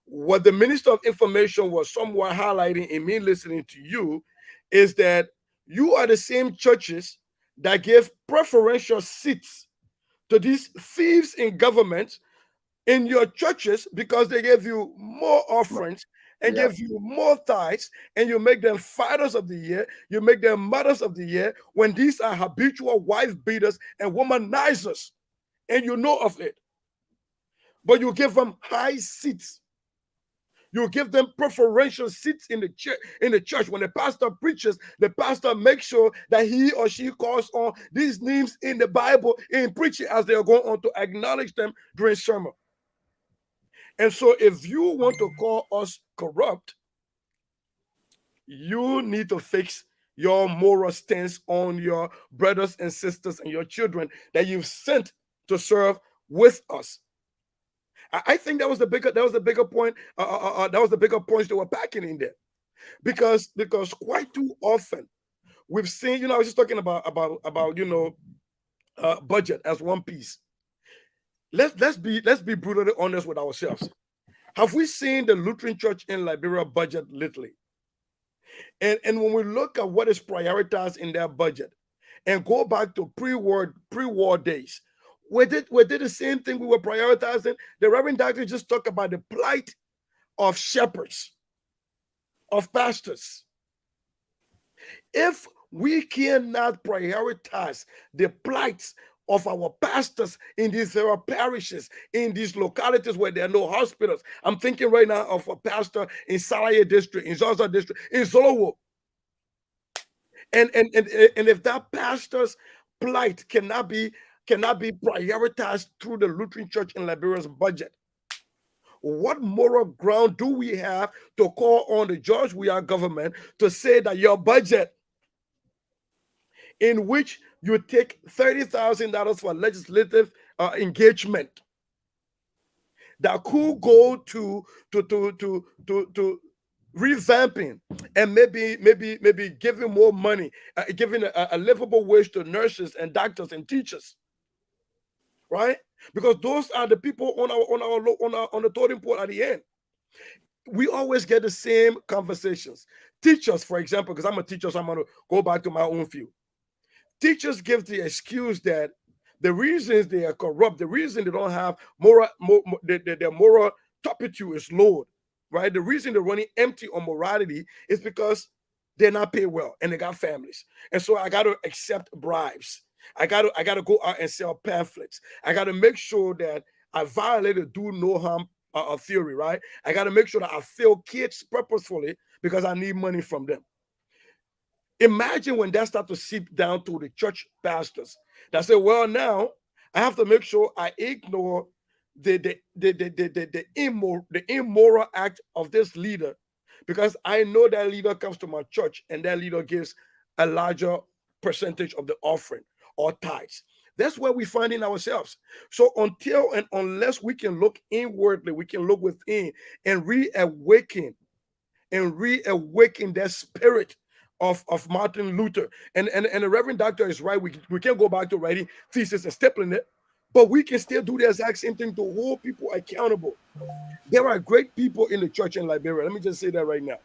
What the Minister of Information was somewhat highlighting in me listening to you is that you are the same churches that give preferential seats to these thieves in government in your churches because they give you more offerings and give you more tithes, and you make them fathers of the year, you make them mothers of the year, when these are habitual wife beaters and womanizers, and you know of it. But you give them high seats. You give them preferential seats in the church. When the pastor preaches, the pastor makes sure that he or she calls on these names in the Bible in preaching as they are going on to acknowledge them during sermon. And so if you want to call us corrupt, you need to fix your moral stance on your brothers and sisters and your children that you've sent to serve with us. I think that was the bigger point. That was the bigger points they were packing in there, because quite too often we've seen. I was just talking about budget as one piece. Let's be brutally honest with ourselves. Have we seen the Lutheran Church in Liberia budget lately? And when we look at what is prioritized in their budget, and go back to pre-war days, we did the same thing. We were prioritizing. The Reverend Doctor just talked about the plight of shepherds, of pastors. If we cannot prioritize the plights of our pastors in these parishes, in these localities where there are no hospitals. I'm thinking right now of a pastor in Salaye district, in Zaza district, in Zolowo. And if that pastor's plight cannot be cannot be prioritized through the Lutheran Church in Liberia's budget. What moral ground do we have to call on the George Weah government to say that your budget, in which you take $30,000 for legislative engagement, that could go to revamping and maybe giving more money, giving a livable wage to nurses and doctors and teachers, right? Because those are the people on the totem pole at the end. We always get the same conversations. Teachers, for example, because I'm a teacher, so I'm going to go back to my own field. Teachers give the excuse that the reasons they are corrupt, the reason they don't have their moral turpitude is low, right? The reason they're running empty on morality is because they're not paid well and they got families. And so I got to accept bribes. I got to go out and sell pamphlets. I got to make sure that I violated do no harm theory, right? I got to make sure that I fail kids purposefully because I need money from them. Imagine when that starts to seep down to the church pastors that say, well, now I have to make sure I ignore the immoral act of this leader because I know that leader comes to my church and that leader gives a larger percentage of the offering or tithes. That's where we find in ourselves. So until and unless we can look inwardly, we can look within and reawaken that spirit of Martin Luther. And the Reverend Doctor is right. We can't go back to writing thesis and stapling it, but we can still do the exact same thing to hold people accountable. There are great people in the church in Liberia. Let me just say that right now.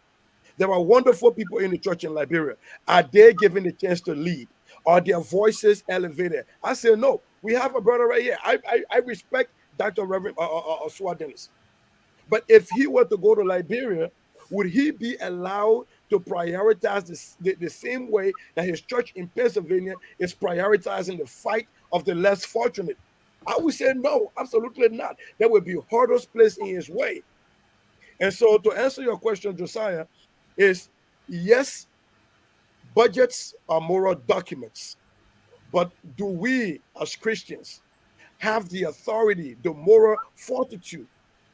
There are wonderful people in the church in Liberia. Are they given the chance to lead? Are their voices elevated? I say no. We have a brother right here. I respect Dr. Reverend Swadenis. But if he were to go to Liberia, would he be allowed to prioritize the same way that his church in Pennsylvania is prioritizing the fight of the less fortunate? I would say no, absolutely not. There would be hurdles placed in his way. And so to answer your question, Josiah, is yes, budgets are moral documents, but do we as Christians have the authority, the moral fortitude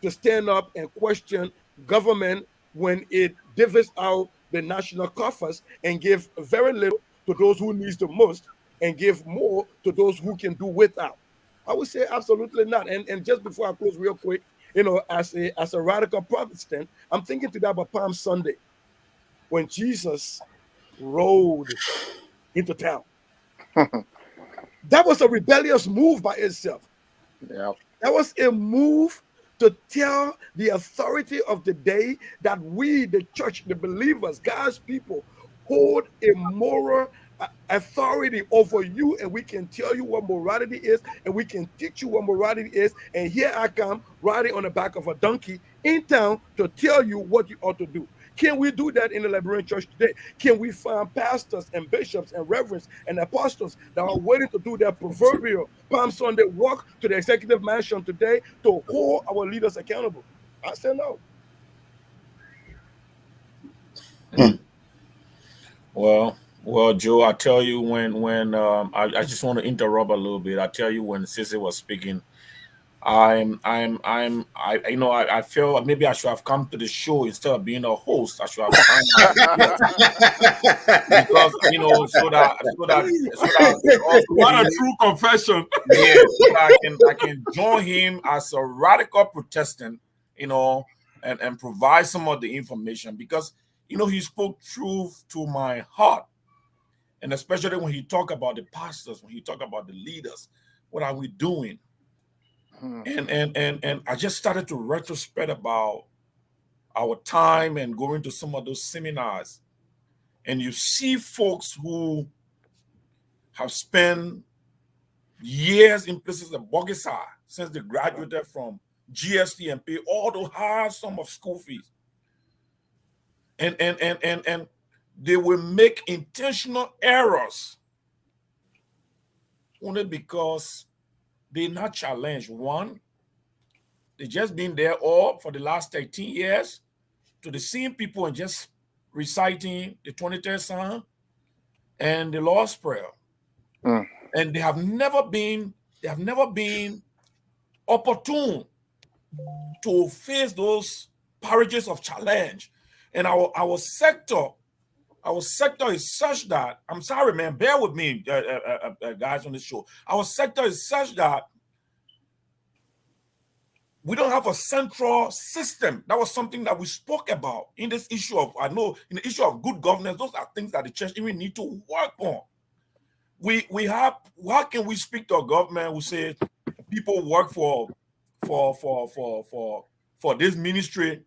to stand up and question government when it divvies out the national coffers and give very little to those who needs the most and give more to those who can do without? I would say absolutely not. And just before I close real quick, as a radical Protestant, I'm thinking to that about Palm Sunday when Jesus rode into town. That was a rebellious move by itself. Yeah. That was a move to tell the authority of the day that we, the church, the believers, God's people, hold a moral authority over you, and we can tell you what morality is, and we can teach you what morality is. And here I come riding on the back of a donkey in town to tell you what you ought to do. Can we do that in the Liberian church today? Can we find pastors and bishops and reverends and apostles that are waiting to do their proverbial Palm Sunday walk to the executive mansion today to hold our leaders accountable? I say no. Well, Joe, I tell you when I just want to interrupt a little bit. I tell you when Sissy was speaking, I feel maybe I should have come to the show instead of being a host. I should have come because so that what a true confession. Yeah, so that I can join him as a radical Protestant, and provide some of the information because he spoke truth to my heart. And especially when he talked about the pastors, when he talked about the leaders, what are we doing? And I just started to retrospect about our time and going to some of those seminars. And you see folks who have spent years in places like Bogisa since they graduated from GST and pay all the high sum of school fees. And they will make intentional errors only because they not challenged. One, they just been there all for the last 13 years to the same people and just reciting the 23rd Psalm and the Lord's Prayer. and they have never been opportune to face those parishes of challenge. And our sector is such that, I'm sorry, man, bear with me, guys on the show. Our sector is such that we don't have a central system. That was something that we spoke about in this issue of, I know, in the issue of good governance. Those are things that the church even need to work on. We have, how can we speak to a government who says people work for this ministry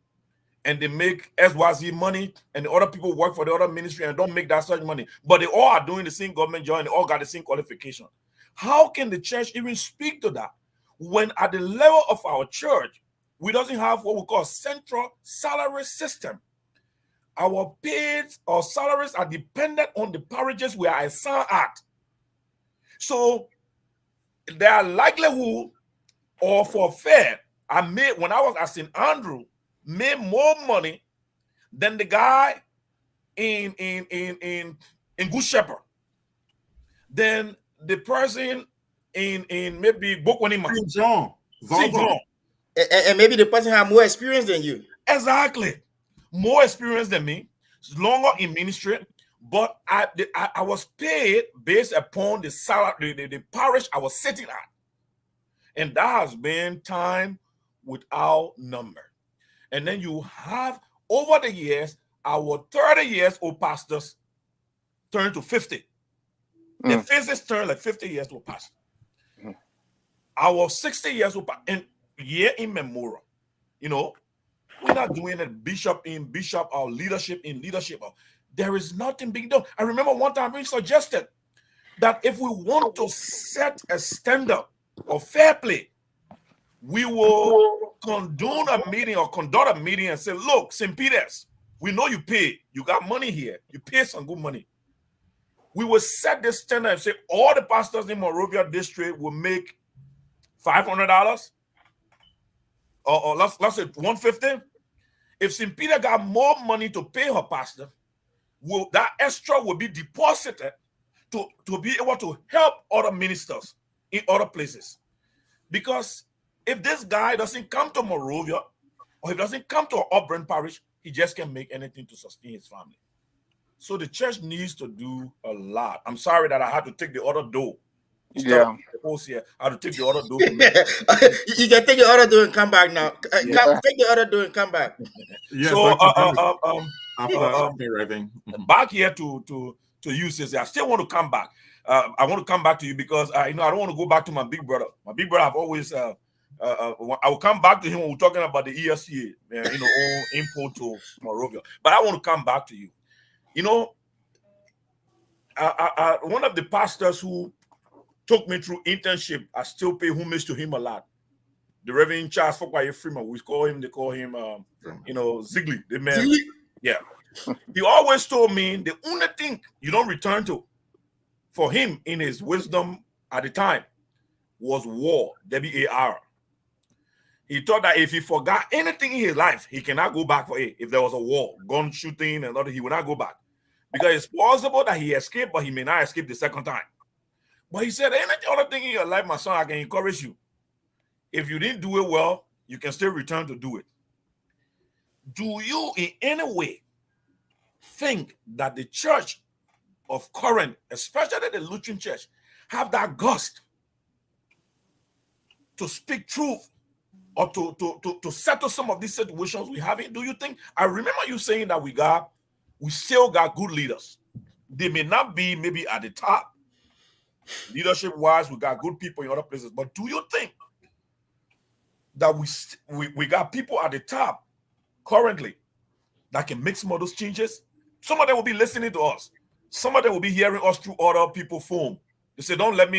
and they make SYZ money, and the other people work for the other ministry and don't make that such money, but they all are doing the same government job and they all got the same qualification? How can the church even speak to that when at the level of our church, we doesn't have what we call a central salary system? Our pays or salaries are dependent on the parishes we are assigned at. So there are likelihood, or for fair, when I was at St. Andrew, made more money than the guy in Good Shepherd, than the person in maybe Bokwanima. St. John. And maybe the person have more experience than you. Exactly. More experience than me, longer in ministry, but I was paid based upon the salary, the parish I was sitting at. And that has been time without number. And then you have, over the years, our 30 years old pastors turn to 50. The phases turn like 50 years old pastor. Our 60 years old, and year in memorial, you know, we're not doing a bishop or leadership in leadership. There is nothing being done. I remember one time we suggested that if we want to set a standard of fair play, we will condone a meeting or conduct a meeting and say, look, St. Peter's, we know you pay. You got money here. You pay some good money. We will set this standard and say all the pastors in Monrovia district will make $500 or let's say $150. If St. Peter got more money to pay her pastor, that extra will be deposited to be able to help other ministers in other places. Because if this guy doesn't come to Monrovia, or he doesn't come to Auburn Parish, he just can't make anything to sustain his family. So the church needs to do a lot. I'm sorry that I had to take the other door. Yeah. Here. I had to take the other door. You can take the other door and come back now. Take the other door and come back. Yeah, so back here to you, Sissy. I still want to come back. I want to come back to you because I don't want to go back to my big brother. My big brother, I've always I will come back to him when we're talking about the ESCA, all import to Monrovia. But I want to come back to you. You know, one of the pastors who took me through internship, I still pay homage to him a lot. The Reverend Charles Fokwaye Freeman, they call him Zigley, the man. Zigley? Yeah. He always told me the only thing you don't return to for him in his wisdom at the time was war, WAR. He thought that if he forgot anything in his life, he cannot go back for it. If there was a war, gun shooting and other, he would not go back. Because it's possible that he escaped, but he may not escape the second time. But he said, any other thing in your life, my son, I can encourage you. If you didn't do it well, you can still return to do it. Do you in any way think that the church of Corinth, especially the Lutheran church, have that gust to speak truth or to settle some of these situations we have? Do you think? I remember you saying that we still got good leaders. They may not be maybe at the top. Leadership wise, we got good people in other places. But do you think that we got people at the top currently that can make some of those changes? Some of them will be listening to us. Some of them will be hearing us through other people's phone. They say, don't let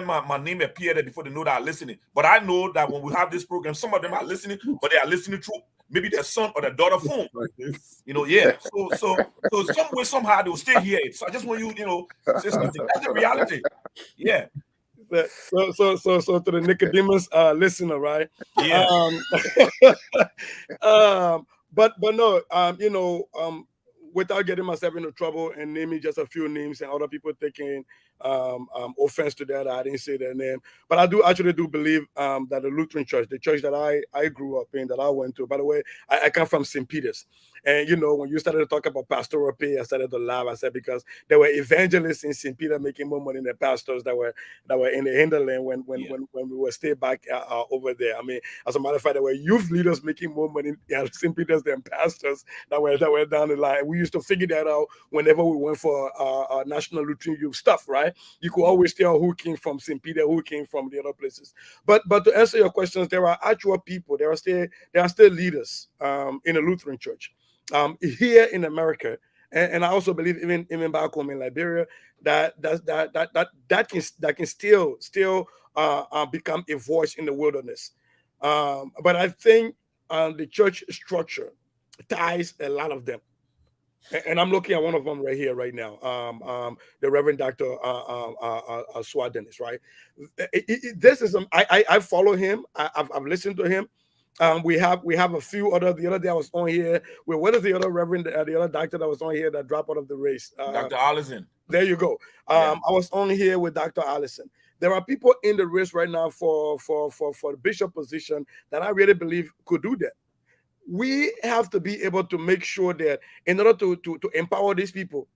my name appear there before they know that I'm listening. But I know that when we have this program, some of them are listening, but they are listening through maybe their son or their daughter phone. Yeah. So some way, somehow they will still hear it. So I just want you, say something. That's the reality. Yeah. So to the Nicodemus listener, right? Yeah. But no, without getting myself into trouble and naming just a few names and other people taking offense to that, I didn't say their name, but I do actually do believe that the Lutheran Church, the church that I grew up in, that I went to. By the way, I come from St. Peter's, and when you started to talk about pastoral pay, I started to laugh. I said because there were evangelists in St. Peter making more money than pastors that were in the hinterland when we were stayed back over there. I mean, as a matter of fact, there were youth leaders making more money at St. Peter's than pastors that were down the line. We used to figure that out whenever we went for National Lutheran Youth stuff, right? You could always tell who came from St. Peter, who came from the other places. But to answer your questions, there are actual people. There are still leaders in the Lutheran Church here in America, and I also believe even back home in Liberia that can still become a voice in the wilderness. But I think the church structure ties a lot of them. And I'm looking at one of them right here, right now. The Reverend Dr. Swadenis, right? This is I follow him. I've listened to him. We have a few other. The other day I was on here. What is the other Reverend, the other doctor that was on here that dropped out of the race? Dr. Allison. There you go. I was on here with Dr. Allison. There are people in the race right now for the bishop position that I really believe could do that. We have to be able to make sure that in order to empower these people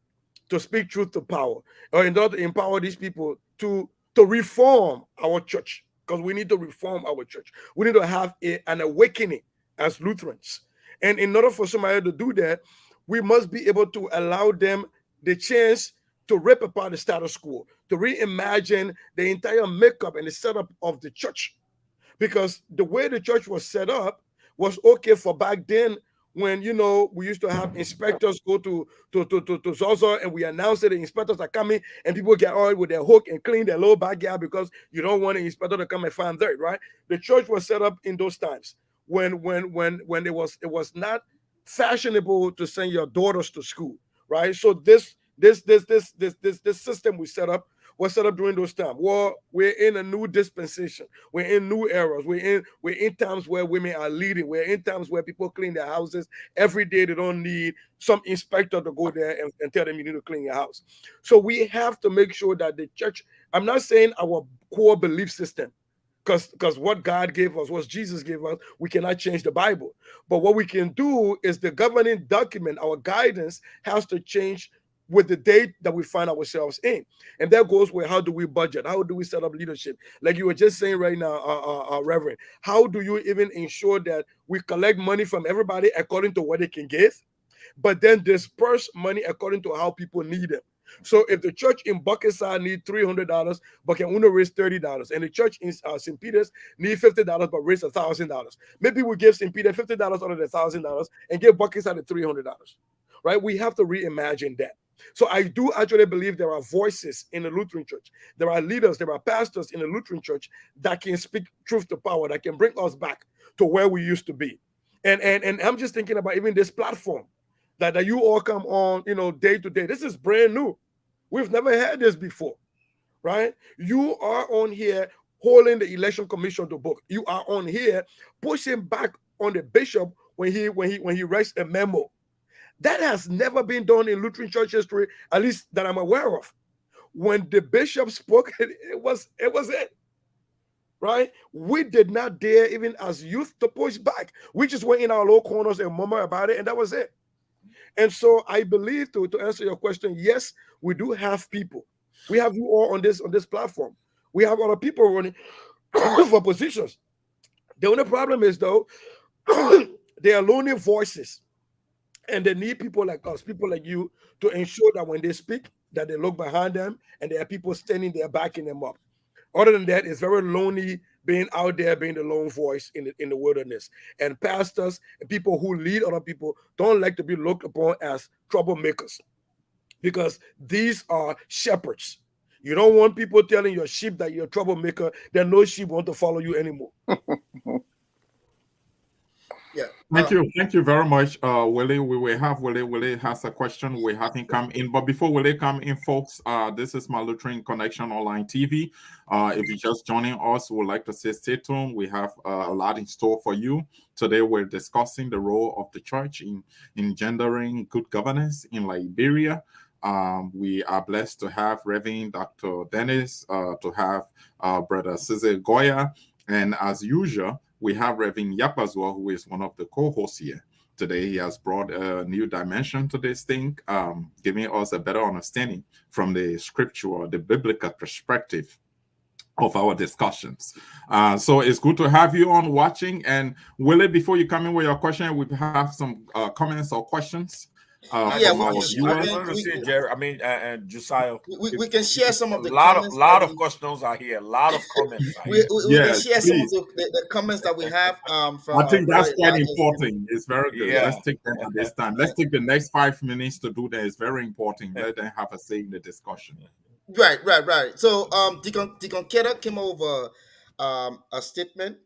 to speak truth to power, or in order to empower these people to reform our church, because we need to reform our church. We need to have an awakening as Lutherans. And in order for somebody to do that, we must be able to allow them the chance to rip apart the status quo, to reimagine the entire makeup and the setup of the church. Because the way the church was set up was okay for back then, when we used to have inspectors go to Zozo, and we announced that the inspectors are coming, and people get oil with their hook and clean their low backyard because you don't want an inspector to come and find dirt, right? The church was set up in those times when it was not fashionable to send your daughters to school, right? So this system we set up was set up during those times. Well, we're in a new dispensation. We're in new eras. We're in times where women are leading. We're in times where people clean their houses every day. They don't need some inspector to go there and tell them you need to clean your house. So we have to make sure that the church, I'm not saying our core belief system, because what God gave us, what Jesus gave us, we cannot change the Bible. But what we can do is the governing document, our guidance has to change with the date that we find ourselves in. And that goes with how do we budget? How do we set up leadership? Like you were just saying right now, Reverend, how do you even ensure that we collect money from everybody according to what they can give, but then disperse money according to how people need it? So if the church in Buckenside need $300, but can only raise $30, and the church in St. Peter's need $50, but raise $1,000, maybe we give St. Peter $50 out of the $1,000 and give Buckenside the $300, right? We have to reimagine that. So I do actually believe there are voices in the Lutheran Church. There are leaders, there are pastors in the Lutheran Church that can speak truth to power, that can bring us back to where we used to be. And I'm just thinking about even this platform that you all come on, day to day. This is brand new. We've never had this before, right? You are on here holding the election commission to book. You are on here pushing back on the bishop when he writes a memo. That has never been done in Lutheran church history, at least that I'm aware of. When the bishop spoke, it was it. Right? We did not dare, even as youth, to push back. We just went in our low corners and murmured about it, and that was it. And so I believe, to answer your question, yes, we do have people. We have you all on this platform. We have other people running for positions. The only problem is, though, they are lonely voices. And they need people like us, people like you, to ensure that when they speak, that they look behind them and there are people standing there backing them up. Other than that, it's very lonely being out there, being the lone voice in the wilderness. And pastors and people who lead other people don't like to be looked upon as troublemakers, because these are shepherds. You don't want people telling your sheep that you're a troublemaker, then no sheep want to follow you anymore. Yeah. Thank you very much, Willie. We will have Willie. Willie has a question. We have him come in, but before Willie come in, folks, this is my Lutheran Connection Online TV. If you're just joining us, we would like to say stay tuned. We have a lot in store for you. Today, we're discussing the role of the church in engendering good governance in Liberia. We are blessed to have Reverend Dr. Dennis, to have Brother Cesar Goya, and as usual, we have Reverend Yap as well, who is one of the co-hosts here. Today, he has brought a new dimension to this thing, giving us a better understanding from the scriptural, the biblical perspective of our discussions. So it's good to have you on watching. And Willie, before you come in with your question, we have some comments or questions from our viewers. I wanted to say, Jerry, and Josiah. We can share some of the comments. A lot of questions are here. A lot of comments are here. We can share some of the comments that we have from. I think that's quite important. It's very good. Yeah. Let's take that at this time. Let's take the next 5 minutes to do that. It's very important. Let them have a say in the discussion. Right. So Deacon Keda came over a statement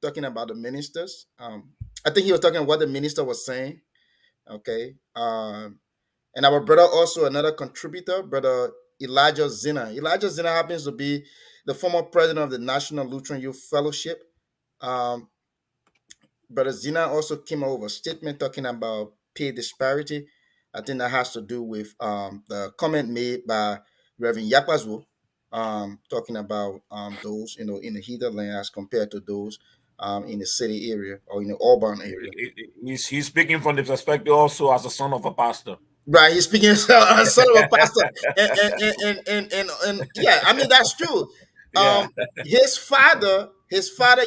talking about the ministers. I think he was talking about what the minister was saying. Okay. And our brother, also another contributor, brother Elijah Zina. Elijah Zina happens to be the former president of the National Lutheran Youth Fellowship. Brother Zina also came over a statement talking about pay disparity. I think that has to do with the comment made by Reverend Yapazwo, talking about those, in the heather land as compared to those in the city area or in the urban area. He's speaking from the perspective also as a son of a pastor. Right, he's speaking as a son of a pastor, and yeah, I mean that's true. Yeah. His father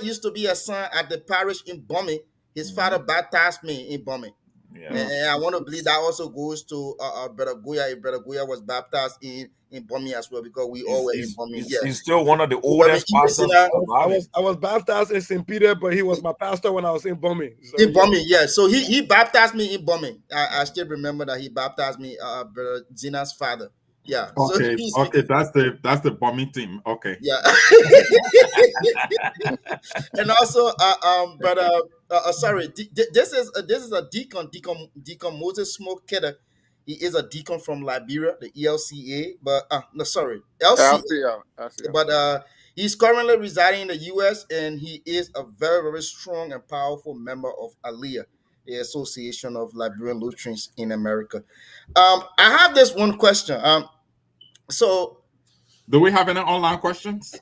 used to be a son at the parish in Bomi. His father baptized me in Bomi. Yeah. And I want to believe that also goes to Brother Goya. If Brother Goya was baptized in Bomi as well, because we all were in Bomi. Yes, he's still one of the oldest pastors. I was baptized in St. Peter, but he was my pastor when I was in Bomi. So, in Bomi, yeah. So he baptized me in Bomi. I still remember that he baptized me, Brother Zina's father. Yeah. Okay. So okay. That's the Bomi team. Okay. Yeah. And also, brother, sorry, this is a deacon Moses Smoke Kidder. He is a deacon from Liberia, the ELCA, but no, sorry, LCA. But he's currently residing in the U.S. and he is a very, very strong and powerful member of ALIA, the Association of Liberian Lutherans in America. I have this one question. So, do we have any online questions?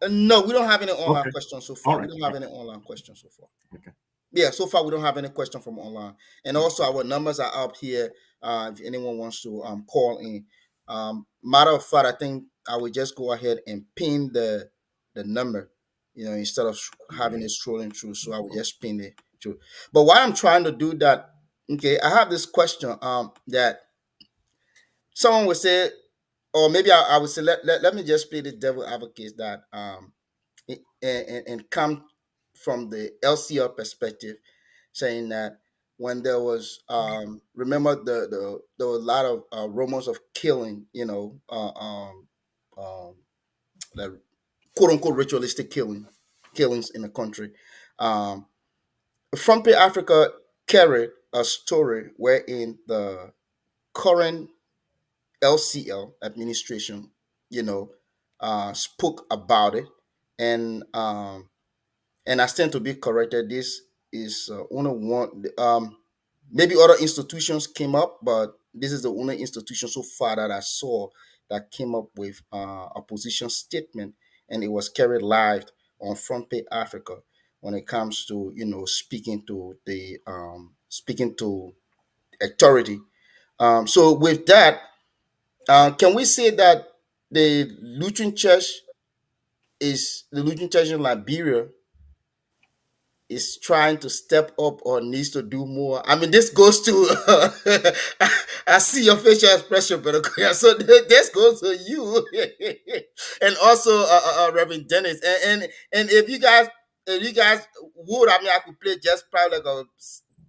No, we don't have any online questions so far. Right. We don't have any online questions so far. Okay. Yeah, so far we don't have any question from online, and also our numbers are up here. If anyone wants to call in, matter of fact, I think I would just go ahead and pin the number, instead of having it scrolling through. So I would just pin it through. But while I'm trying to do that, okay, I have this question that someone would say, or maybe I would say, let me just play the devil advocate that and come from the LCR perspective, saying that when there was remember there were a lot of rumors of killing, the quote unquote ritualistic killings in the country. Front Page Africa carried a story wherein the current LCL administration, spoke about it, and I stand to be corrected. This is only one. Maybe other institutions came up, but this is the only institution so far that I saw that came up with a position statement, and it was carried live on Front Page Africa when it comes to speaking to authority. So with that, can we say that the Lutheran Church in Liberia is trying to step up or needs to do more? I mean, this goes to I see your facial expression, brother. So this goes to you, and also Reverend Dennis, and if you guys would, I mean, I could play just probably like a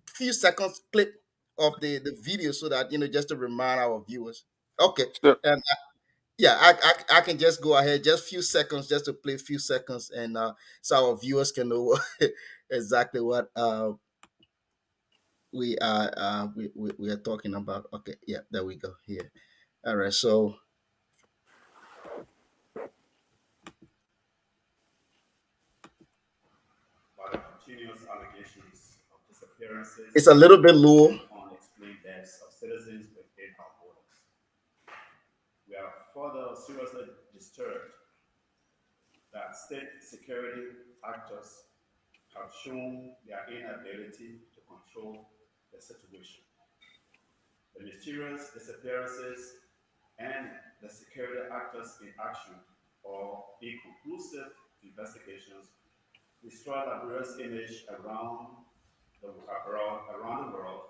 few seconds clip of the video so that just to remind our viewers. Okay, Sure. and yeah, I can just go ahead, just few seconds, just to play a few seconds, and so our viewers can know exactly what we are talking about. Okay, yeah, there we go. Here, all right. So By the continuous allegations of disappearances, it's a little bit low. and unexplained deaths of citizens within our borders. We are further seriously disturbed that state security actors have shown their inability to control the situation. The mysterious disappearances and the security actors' inaction or inconclusive investigations destroy Liberia's image around the world,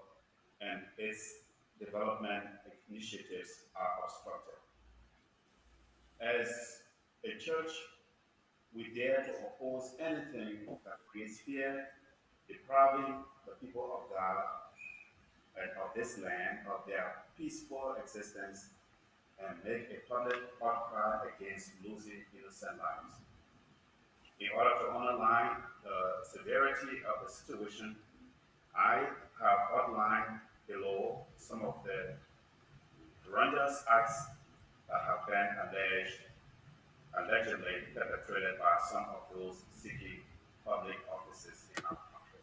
and its development initiatives are obstructed. As a church, we dare to oppose anything that creates fear, depriving the people of God and of this land of their peaceful existence, and make a public outcry against losing innocent lives. In order to underline the severity of the situation, I have outlined below some of the horrendous acts that have been allegedly perpetrated by some of those seeking public offices in our country.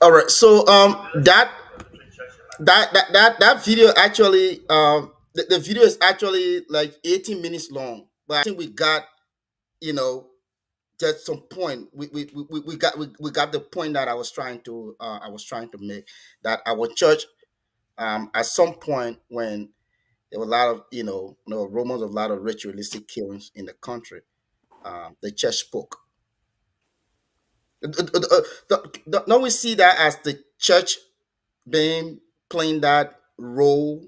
All right. So that The Lutheran Church in that video actually the video is actually like 18 minutes long, but I think we got, you know, just some point. We got the point that I was trying to make, that our church at some point, when there were a lot of, rumors of a lot of ritualistic killings in the country, the church spoke. Don't we see that as the church being playing that role,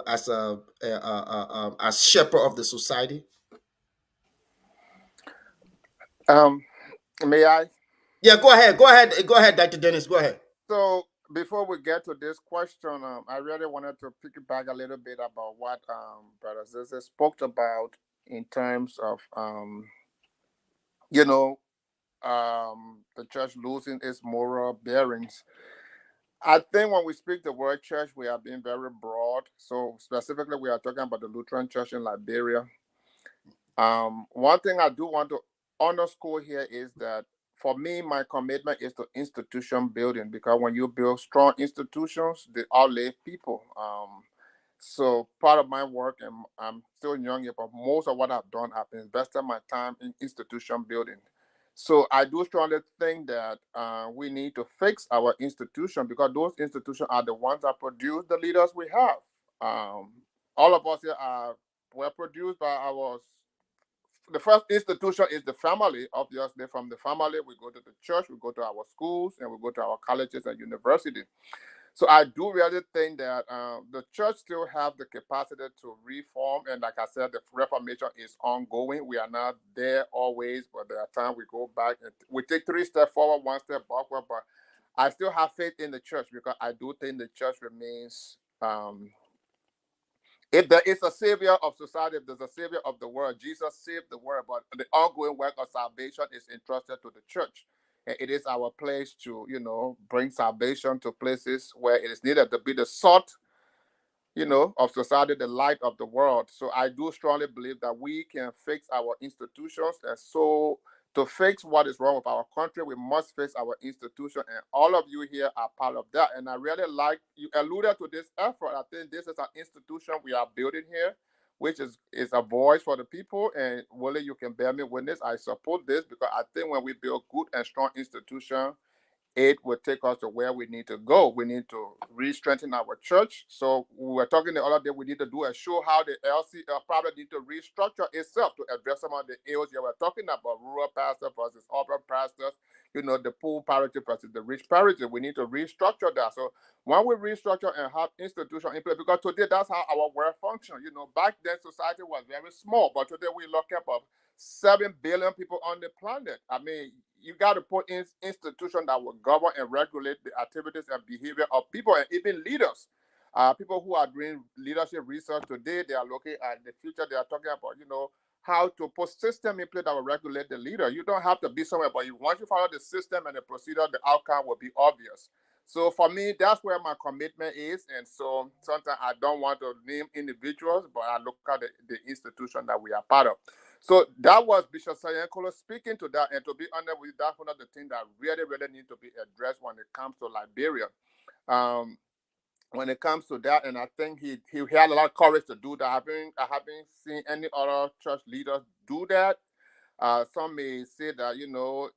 as as shepherd of the society? May I? Yeah, go ahead, Dr. Dennis, go ahead. So before we get to this question, I really wanted to piggyback a little bit about what Brother Zizek spoke about in terms of you know the church losing its moral bearings. I think when we speak the word church, we are being very broad. So specifically, we are talking about the Lutheran Church in Liberia. One thing I do want to underscore here is that for me, my commitment is to institution building, because when you build strong institutions, they outlive people. So part of my work, and I'm still young here, but most of what I've done, I've invested my time in institution building. So I do strongly think that we need to fix our institution, because those institutions are the ones that produce the leaders we have. All of us here were produced by our. The first institution is the family. Obviously, from the family, we go to the church, we go to our schools, and we go to our colleges and universities. So I do really think that the church still have the capacity to reform, and like I said, the reformation is ongoing. We are not there always, but there are times we go back and we take 3 steps forward, 1 step backward. But I still have faith in the church, because I do think the church remains. If there is a savior of society, if there's a savior of the world, Jesus saved the world, but the ongoing work of salvation is entrusted to the church. And it is our place to, bring salvation to places where it is needed, to be the salt, of society, the light of the world. So I do strongly believe that we can fix our institutions. And so to fix what is wrong with our country, we must fix our institution. And all of you here are part of that. And I really like you alluded to this effort. I think this is an institution we are building here, which is a voice for the people. And Willie, you can bear me witness. I support this, because I think when we build good and strong institutions, it will take us to where we need to go. We need to re-strengthen our church. So we were talking the other day, we need to do a show how the LCL probably need to restructure itself to address some of the ills you were talking about, rural pastors versus urban pastors, the poor parity versus the rich parity. We need to restructure that. So when we restructure and have institutions in place, because today that's how our world functions. Back then society was very small, but today we look up of 7 billion people on the planet. I mean, you got to put in institutions that will govern and regulate the activities and behavior of people, and even leaders. People who are doing leadership research today, they are looking at the future. They are talking about, how to put system in place that will regulate the leader. You don't have to be somewhere, but once you follow the system and the procedure, the outcome will be obvious. So for me, that's where my commitment is. And so sometimes I don't want to name individuals, but I look at the institution that we are part of. So that was Bishop Sayankolo speaking to that. And to be honest with you, that's one of the things that really, really need to be addressed when it comes to Liberia. When it comes to that, and I think he had a lot of courage to do that. I haven't seen any other church leaders do that. Some may say that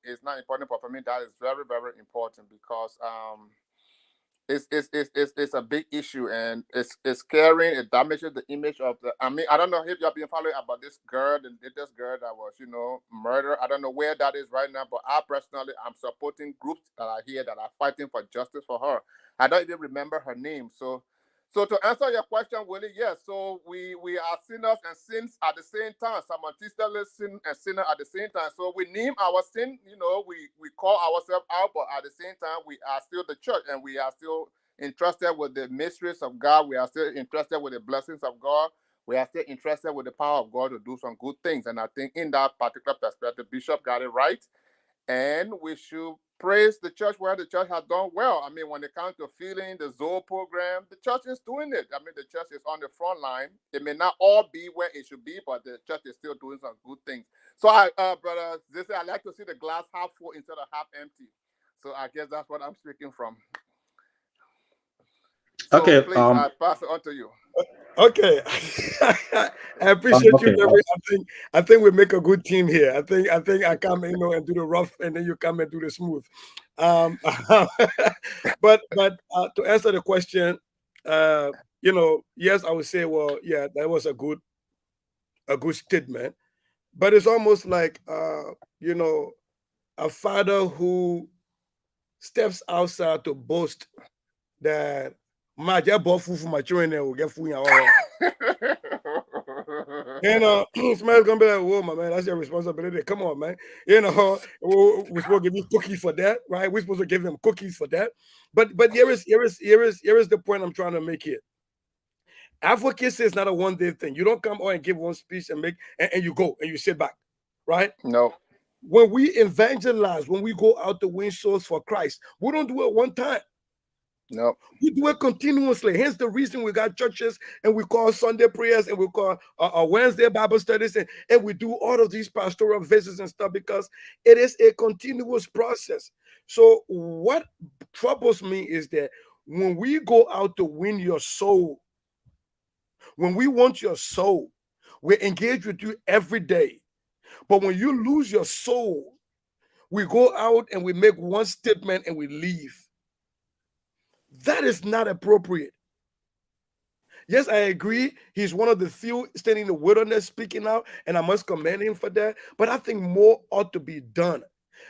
it's not important, but for me that is very, very important because it's a big issue, and it's scary. It damages the image of the. I mean, I don't know if y'all been following about this girl, this girl that was murdered. I don't know where that is right now, but I personally I'm supporting groups that are here that are fighting for justice for her. I don't even remember her name. So to answer your question, Willie, yes. So we are sinners and sins at the same time. Simultaneously sin and sinner at the same time. So we name our sin, we call ourselves out, but at the same time we are still the church, and we are still entrusted with the mysteries of God. We are still entrusted with the blessings of God. We are still interested with the power of God to do some good things. And I think in that particular perspective, Bishop got it right. And we should praise the church where the church has done well. I mean, when it comes to feeding the Zoe program, the church is doing it. I mean, the church is on the front line. It may not all be where it should be, but the church is still doing some good things. So, brother, I like to see the glass half full instead of half empty. So I guess that's what I'm speaking from. So Okay. please, I pass it on to you. Okay. I appreciate Okay. you, Jerry. I think we make a good team here. I think I come and do the rough, and then you come and do the smooth. But to answer the question, yes, I would say, well, yeah, that was a good statement. But it's almost like a father who steps outside to boast that my job for my children will get food. Somebody's gonna be like, "Whoa, my man, that's your responsibility. Come on, man. We're supposed to give you cookies for that, right? We're supposed to give them cookies for that." But here is the point I'm trying to make here. Advocacy is not a one-day thing. You don't come on and give one speech and and you go and you sit back, right? No. When we evangelize, when we go out to win souls for Christ, we don't do it one time. No. We do it continuously. Hence the reason we got churches and we call Sunday prayers and we call Wednesday Bible studies and we do all of these pastoral visits and stuff because it is a continuous process. So what troubles me is that when we go out to win your soul, when we want your soul, we engage with you every day. But when you lose your soul, we go out and we make one statement and we leave. That is not appropriate. Yes, I agree. He's one of the few standing in the wilderness speaking out, and I must commend him for that. But I think more ought to be done.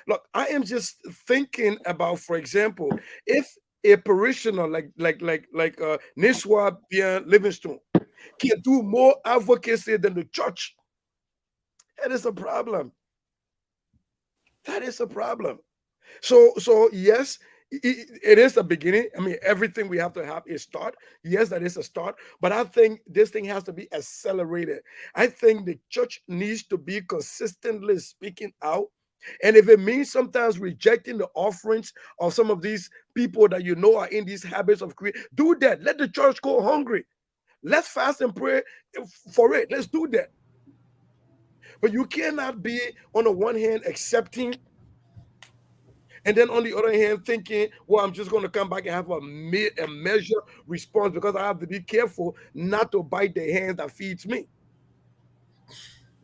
Look, I am just thinking about, for example, if a parishioner like Niswa Bien Livingstone can do more advocacy than the church, that is a problem. That is a problem. So yes, it is a beginning. I mean, everything we have to have is start. Yes, that is a start. But I think this thing has to be accelerated. I think the church needs to be consistently speaking out. And if it means sometimes rejecting the offerings of some of these people that are in these habits of create, do that. Let the church go hungry. Let's fast and pray for it. Let's do that. But you cannot be on the one hand accepting and then on the other hand, thinking, well, I'm just going to come back and have a measure response because I have to be careful not to bite the hand that feeds me.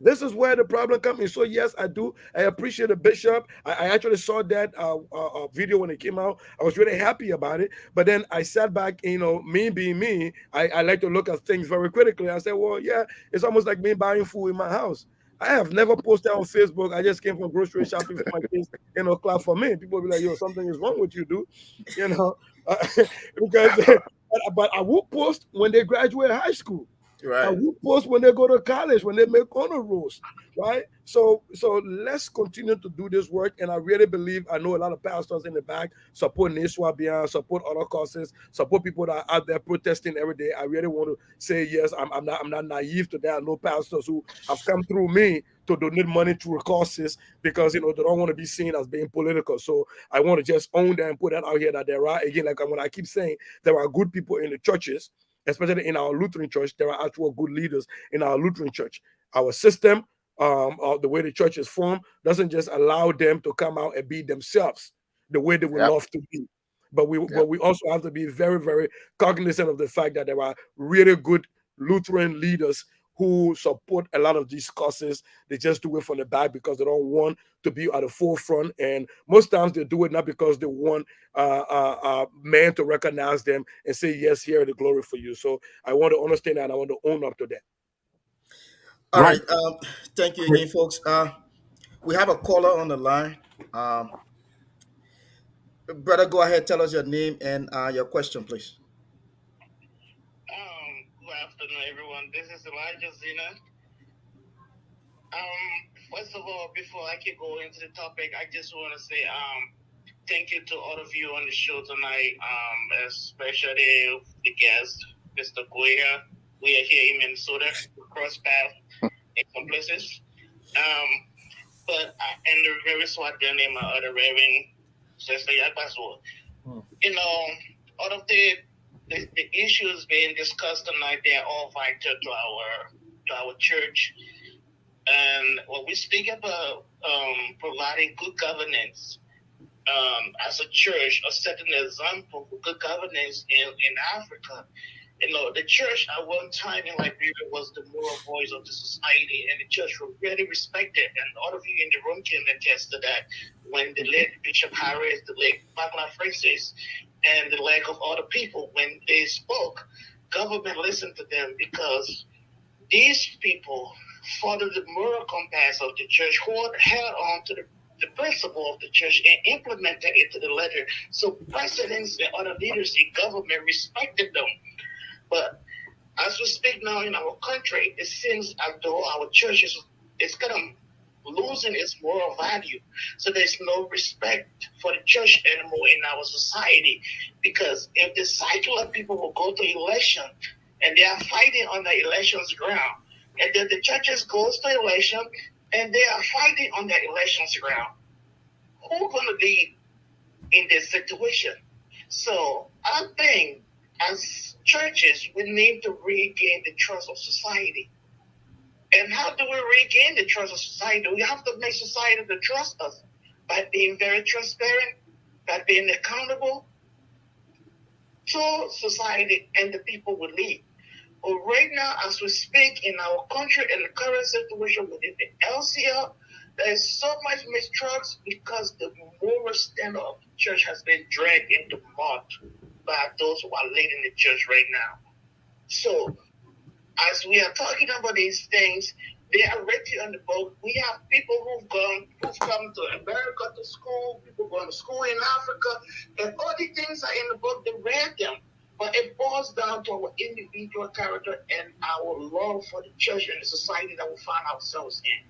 This is where the problem comes in. So yes, I do. I appreciate the bishop. I actually saw that video when it came out. I was really happy about it. But then I sat back, me being me, I like to look at things very critically. I said, well, yeah, it's almost like me buying food in my house. I have never posted on Facebook. I just came from grocery shopping for my kids, clap for me. People be like, yo, something is wrong with you, dude. Because but I will post when they graduate high school. Right. And we post when they go to college, when they make honor rolls, right? So let's continue to do this work. And I really believe, I know a lot of pastors in the back support Neswa Beyond, support other causes, support people that are out there protesting every day. I really want to say yes. I'm not naive to that. I know pastors who have come through me to donate money to causes because they don't want to be seen as being political. So I want to just own that and put that out here that there are, again, like when I keep saying, there are good people in the churches, especially in our Lutheran church. There are actual good leaders in our Lutheran church. Our system, the way the church is formed, doesn't just allow them to come out and be themselves the way they would Yep. love to be. But Yep. we also have to be very, very cognizant of the fact that there are really good Lutheran leaders who support a lot of these causes. They just do it from the back because they don't want to be at the forefront. And most times they do it not because they want man to recognize them and say, yes, here the glory for you. So I want to understand that and I want to own up to that. All Right. right. Thank you again, folks. We have a caller on the line. Um, Brother, go ahead. Tell us your name and your question, please. Good afternoon, everyone. This is Elijah Zena. First of all, before I can go into the topic, I just want to say thank you to all of you on the show tonight, especially the guest, Mr. Guia. We are here in Minnesota. We cross paths in some places. And the very swat their name, my other Reverend, Sister Yakbaswo. Out of the issues being discussed tonight, they are all vital to our church. And when we speak about providing good governance as a church, or setting an example for good governance in Africa, the church at one time in Liberia was the moral voice of the society, and the church was really respected. And all of you in the room can attest to that. When the late Bishop Harris, the late Barbara Francis, and the like of other people, when they spoke, government listened to them because these people followed the moral compass of the church, who held on to the principle of the church and implemented it to the letter. So presidents and other leaders in government respected them. But as we speak now in our country, it seems as though our church is kind of losing its moral value. So there's no respect for the church anymore in our society, because if the secular people will go to election and they are fighting on the elections ground, and then the churches goes to election and they are fighting on the elections ground, who's going to lead in this situation? So I think as churches, we need to regain the trust of society. And how do we regain the trust of society? We have to make society to trust us by being very transparent, by being accountable to society and the people we lead. But right now, as we speak in our country and the current situation within the LCL, there's so much mistrust because the moral standard of the church has been dragged into mud by those who are leading the church right now. So, as we are talking about these things, they are written on the book. We have people who've come to America to school, people going to school in Africa, and all these things are in the book. They read them. But it boils down to our individual character and our love for the church and the society that we find ourselves in.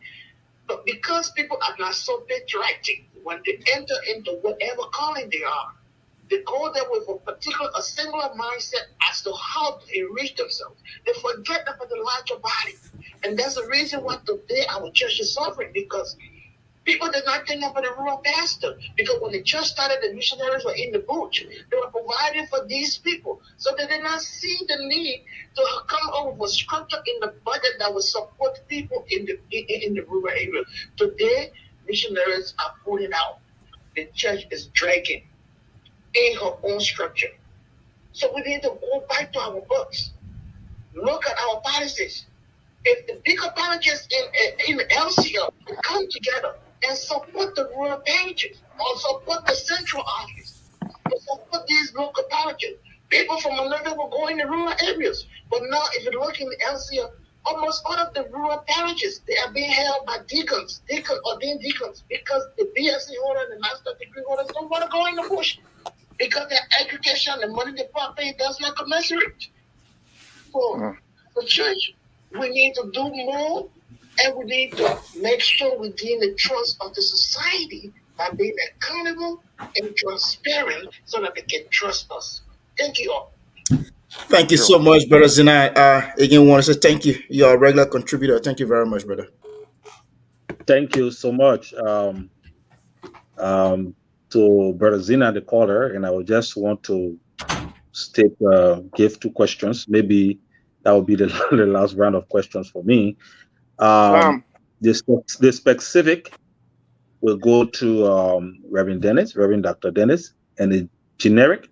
But because people are not so patriotic, when they enter into whatever calling they are, they go there with a singular mindset as to how to enrich themselves. They forget about the larger body. And that's the reason why today our church is suffering, because people did not think about the rural pastor. Because when the church started, the missionaries were in the bush. They were providing for these people. So they did not see the need to come up with a structure in the budget that would support people in the rural area. Today, missionaries are pulling out. The church is dragging in her own structure. So we need to go back to our books. Look at our policies. If the big apologists in the LCO come together and support the rural pages or support the central office, or support these local parishes, people from Monrovia will go in the rural areas. But now, if you look in the LCO, almost all of the rural parishes, they are being held by ordained deacons, because the BSc holder and the master degree holders don't want to go in the bush because their education, the money they pay does not commensurate. So the church, we need to do more, and we need to make sure we gain the trust of the society by being accountable and transparent so that they can trust us. Thank you all. Thank you so much, brother Zinai. Again, want to say thank you. You're a regular contributor. Thank you very much, brother. Thank you so much to Brother Zina, the caller, and I would just want to give 2 questions. Maybe that will be the, the last round of questions for me. The specific will go to Reverend Dr. Dennis, and the generic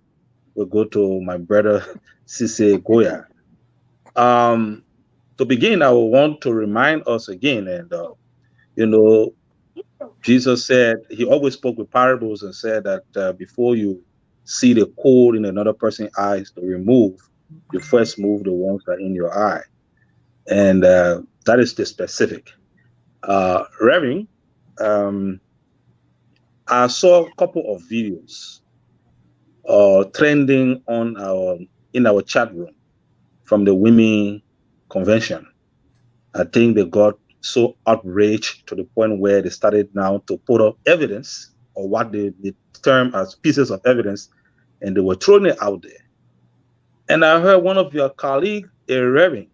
will go to my brother Cisse Goya. To begin, I will want to remind us again, and Jesus said, he always spoke with parables and said that before you see the coal in another person's eyes to remove, you first move the ones that are in your eye. And that is the specific. Reverend, I saw a couple of videos trending in our chat room from the women convention. I think they got so outraged to the point where they started now to put up evidence, or what they term as pieces of evidence, and they were throwing it out there. And I heard one of your colleagues, a reverend,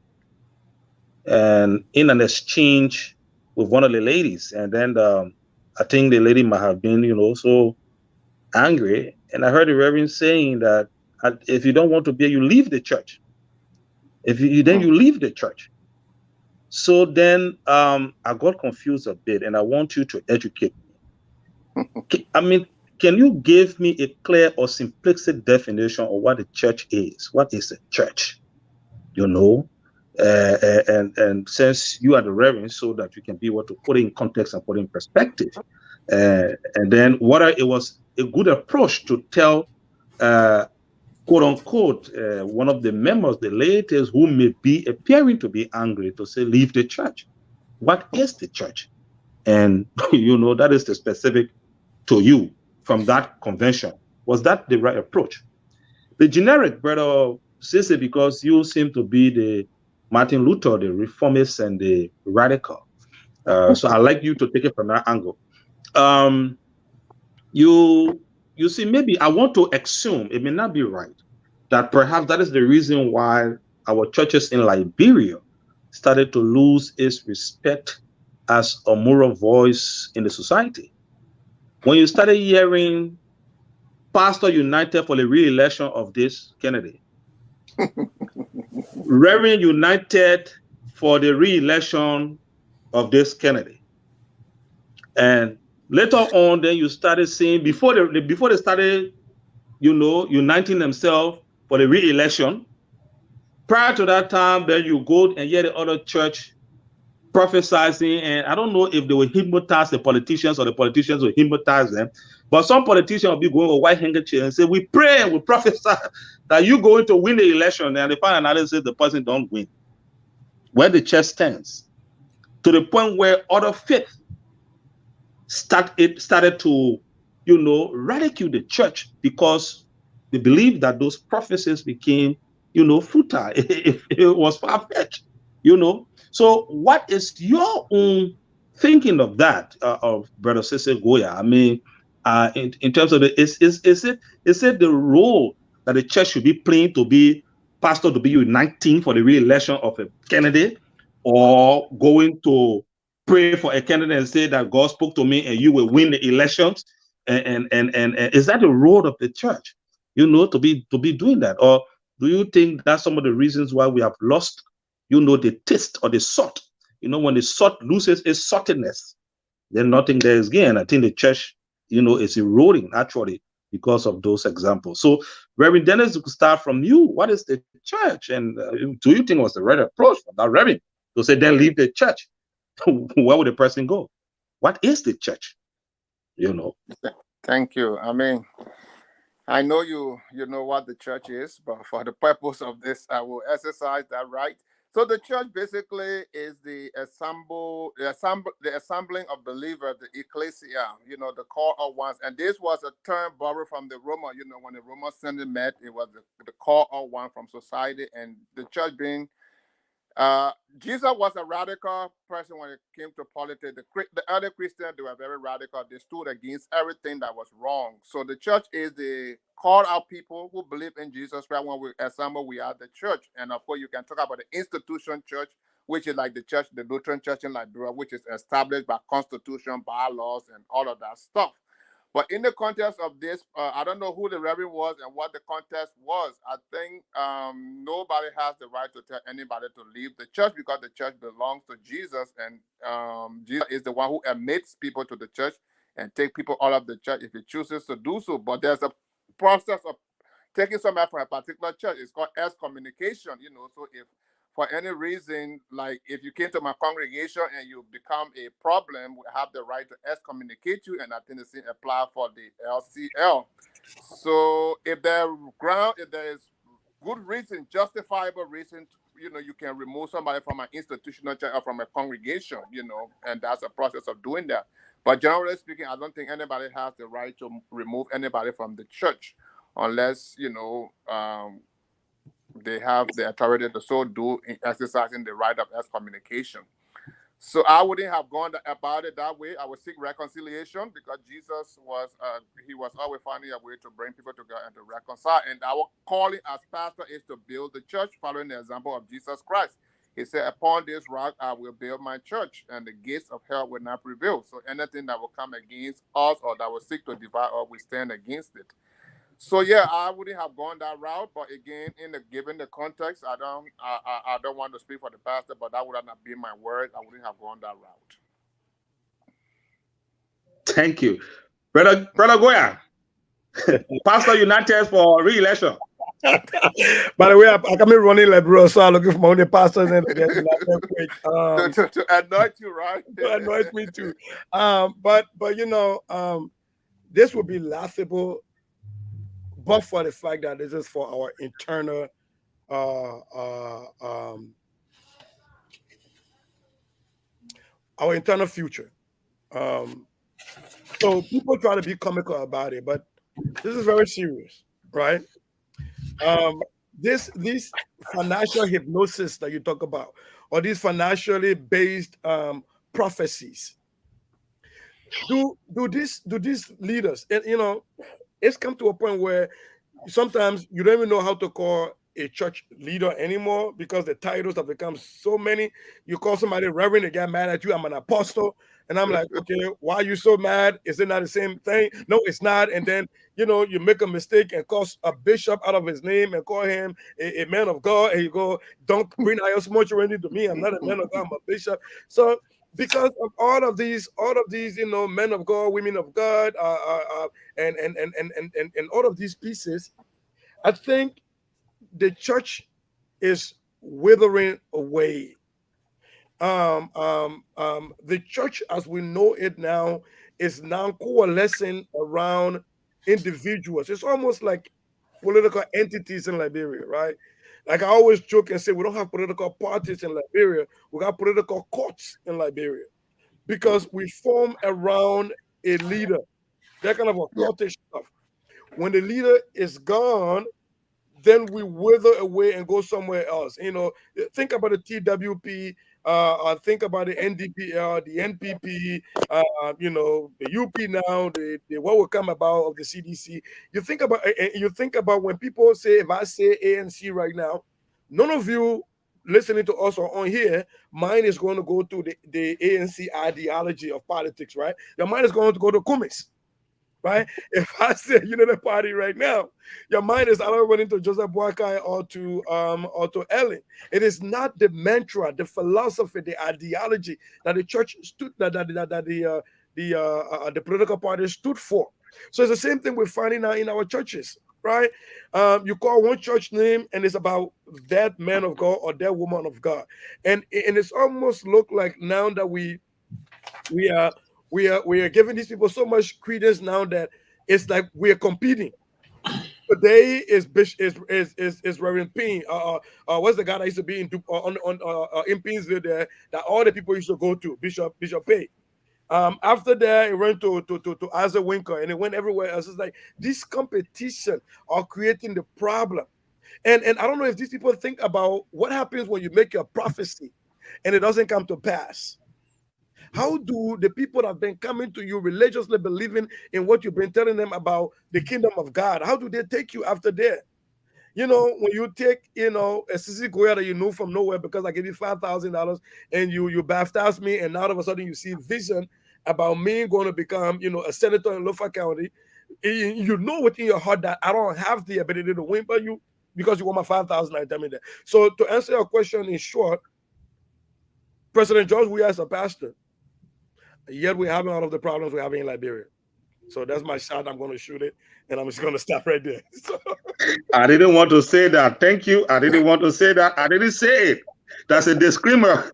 and in an exchange with one of the ladies, and then I think the lady might have been, so angry. And I heard the reverend saying that if you don't want to be, you leave the church. If you then you leave the church. So then I got confused a bit, and I want you to educate me. I mean, can you give me a clear or simplistic definition of what a church is? What is a church? And since you are the reverend, so that you can be able to put it in context and put it in perspective. And then whether it was a good approach to tell, quote unquote, one of the members, the ladies who may be appearing to be angry, to say, leave the church. What is the church? And that is the specific to you from that convention. Was that the right approach? The generic, brother Cisse, because you seem to be the Martin Luther, the reformist and the radical. So I'd like you to take it from that angle. You see, maybe I want to assume, it may not be right, that perhaps that is the reason why our churches in Liberia started to lose its respect as a moral voice in the society. When you started hearing Pastor United for the re-election of this Kennedy, Reverend United for the re-election of this Kennedy, and later on, then you started seeing before they started, uniting themselves for the re-election. Prior to that time, then you go and hear the other church prophesizing, and I don't know if they will hypnotize the politicians or the politicians will hypnotize them, but some politicians will be going with white handkerchief and say, we pray and we prophesy that you're going to win the election, and they find analysis the person don't win. Where the church stands, to the point where other faith started to, ridicule the church because they believed that those prophecies became, futile. It was far-fetched, So what is your own thinking of that, of Brother Cisse Goya? I mean, in terms of is it the role that the church should be playing to be pastor to be uniting for the re-election of a candidate, or going to pray for a candidate and say that God spoke to me and you will win the elections? And is that the role of the church, to be doing that? Or do you think that's some of the reasons why we have lost, the taste or the salt? When the salt loses its saltiness, then nothing there is gain. I think the church, is eroding actually because of those examples. So, Reverend Dennis, we could start from you. What is the church? And do you think it was the right approach from that Reverend to say, then leave the church? Where would the person go? What is the church? Thank you. I mean, I know you know what the church is, but for the purpose of this, I will exercise that right. So the church basically is the assembling of believers, the ecclesia, the call of ones. And this was a term borrowed from the Roman, when the Roman Senate met, it was the call of one from society, and the church being Jesus was a radical person when it came to politics. The early Christians, they were very radical. They stood against everything that was wrong. So the church is the call out people who believe in Jesus Christ. When we assemble, we are the church. And of course, you can talk about the institution church, which is like the church, the Lutheran Church in Liberia, which is established by constitution, bylaws, and all of that stuff. But in the context of this, I don't know who the reverend was and what the context was. I think nobody has the right to tell anybody to leave the church because the church belongs to Jesus, and Jesus is the one who admits people to the church and take people out of the church if he chooses to do so. But there's a process of taking somebody from a particular church. It's called excommunication, So if for any reason, like if you came to my congregation and you become a problem, we have the right to excommunicate you, and I think the same apply for the LCL. So if there is good reason, justifiable reason, you can remove somebody from an institutional church or from a congregation, and that's a process of doing that. But generally speaking, I don't think anybody has the right to remove anybody from the church unless, they have the authority to so do in exercising the right of excommunication. So I wouldn't have gone about it that way. I would seek reconciliation because Jesus he was always finding a way to bring people together and to reconcile. And our calling as pastor is to build the church following the example of Jesus Christ. He said, upon this rock, I will build my church, and the gates of hell will not prevail. So anything that will come against us or that will seek to divide us, we stand against it. So yeah, I wouldn't have gone that route, but again, given the context, I don't want to speak for the pastor, but that would not be my word. I wouldn't have gone that route. Thank you, brother Goya. Pastor United for re-election. By the way, I come in running Liberia, so I'm looking for my own pastors and get to anoint you, right? To anoint me too. But this would be laughable, but for the fact that this is for our internal future. So people try to be comical about it, but this is very serious, right? This financial hypnosis that you talk about, or these financially based prophecies. Do these leaders, and it's come to a point where sometimes you don't even know how to call a church leader anymore because the titles have become so many. You call somebody reverend, they get mad at you. I'm an apostle. And I'm like, okay, why are you so mad? Is it not the same thing? No, it's not. And then, you make a mistake and call a bishop out of his name and call him a man of God. And you go, don't bring iosmoturity to me. I'm not a man of God, I'm a bishop. So because of all of these, men of God, women of God, and all of these pieces, I think the church is withering away. The church as we know it now is now coalescing around individuals. It's almost like political entities in Liberia, right? Like I always joke and say, we don't have political parties in Liberia. We got political courts in Liberia because we form around a leader. That kind of a cultish stuff. When the leader is gone, then we wither away and go somewhere else. Think about the TWP, think about the NDPL, the NPP, the UP now, the what will come about of the CDC. You think about when people say, if I say ANC right now, none of you listening to us or on here, mine is going to go to the ANC ideology of politics, right? Your mind is going to go to Kumis. Right? If I say the party right now, your mind is either running to Joseph Boakai or to Ellen. It is not the mantra, the philosophy, the ideology that the church stood that the political party stood for. So it's the same thing we're finding now in our churches, right? You call one church name and it's about that man of God or that woman of God, and it's almost look like now that we are giving these people so much credence now that it's like we are competing. Today is Reverend Payne. What's the guy that used to be in Painesville there that all the people used to go to? Bishop Payne. After that, it went to Isaac Winker, and it went everywhere else. It's like this competition are creating the problem. And I don't know if these people think about what happens when you make a prophecy and it doesn't come to pass. How do the people that have been coming to you religiously believing in what you've been telling them about the kingdom of God, how do they take you after that? You know, when you take, you know, a Sisi Goya that you knew from nowhere because I gave you $5,000 and you baptized me, and now all of a sudden you see vision about me going to become, you know, a senator in Lofa County. You know within your heart that I don't have the ability to win, but you, because you want my 5,000, I tell me that. So to answer your question in short, President George Weah is a pastor, yet we're having all of the problems we're having in Liberia. So that's my shot. I'm going to shoot it, and I'm just going to stop right there. So. I didn't want to say that. Thank you. I didn't want to say that. I didn't say it. That's a disclaimer.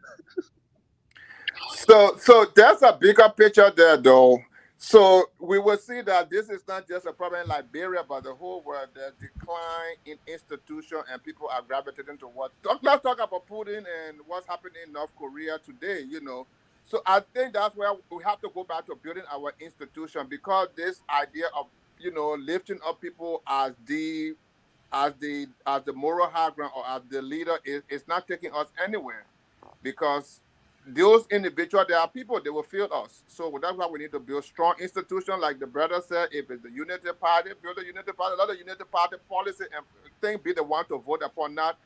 So there's a bigger picture there, though. So we will see that this is not just a problem in Liberia, but the whole world. The decline in institution and people are gravitating to what. Let's talk about Putin and what's happening in North Korea today. You know, so I think that's where we have to go back to building our institution, because this idea of, you know, lifting up people as the moral high ground or as the leader is not taking us anywhere, because those individuals, there are people, they will fail us. So that's why we need to build strong institutions, like the brother said. If it's the unity party, build a unity party, let the unity party policy and thing be the one to vote upon that.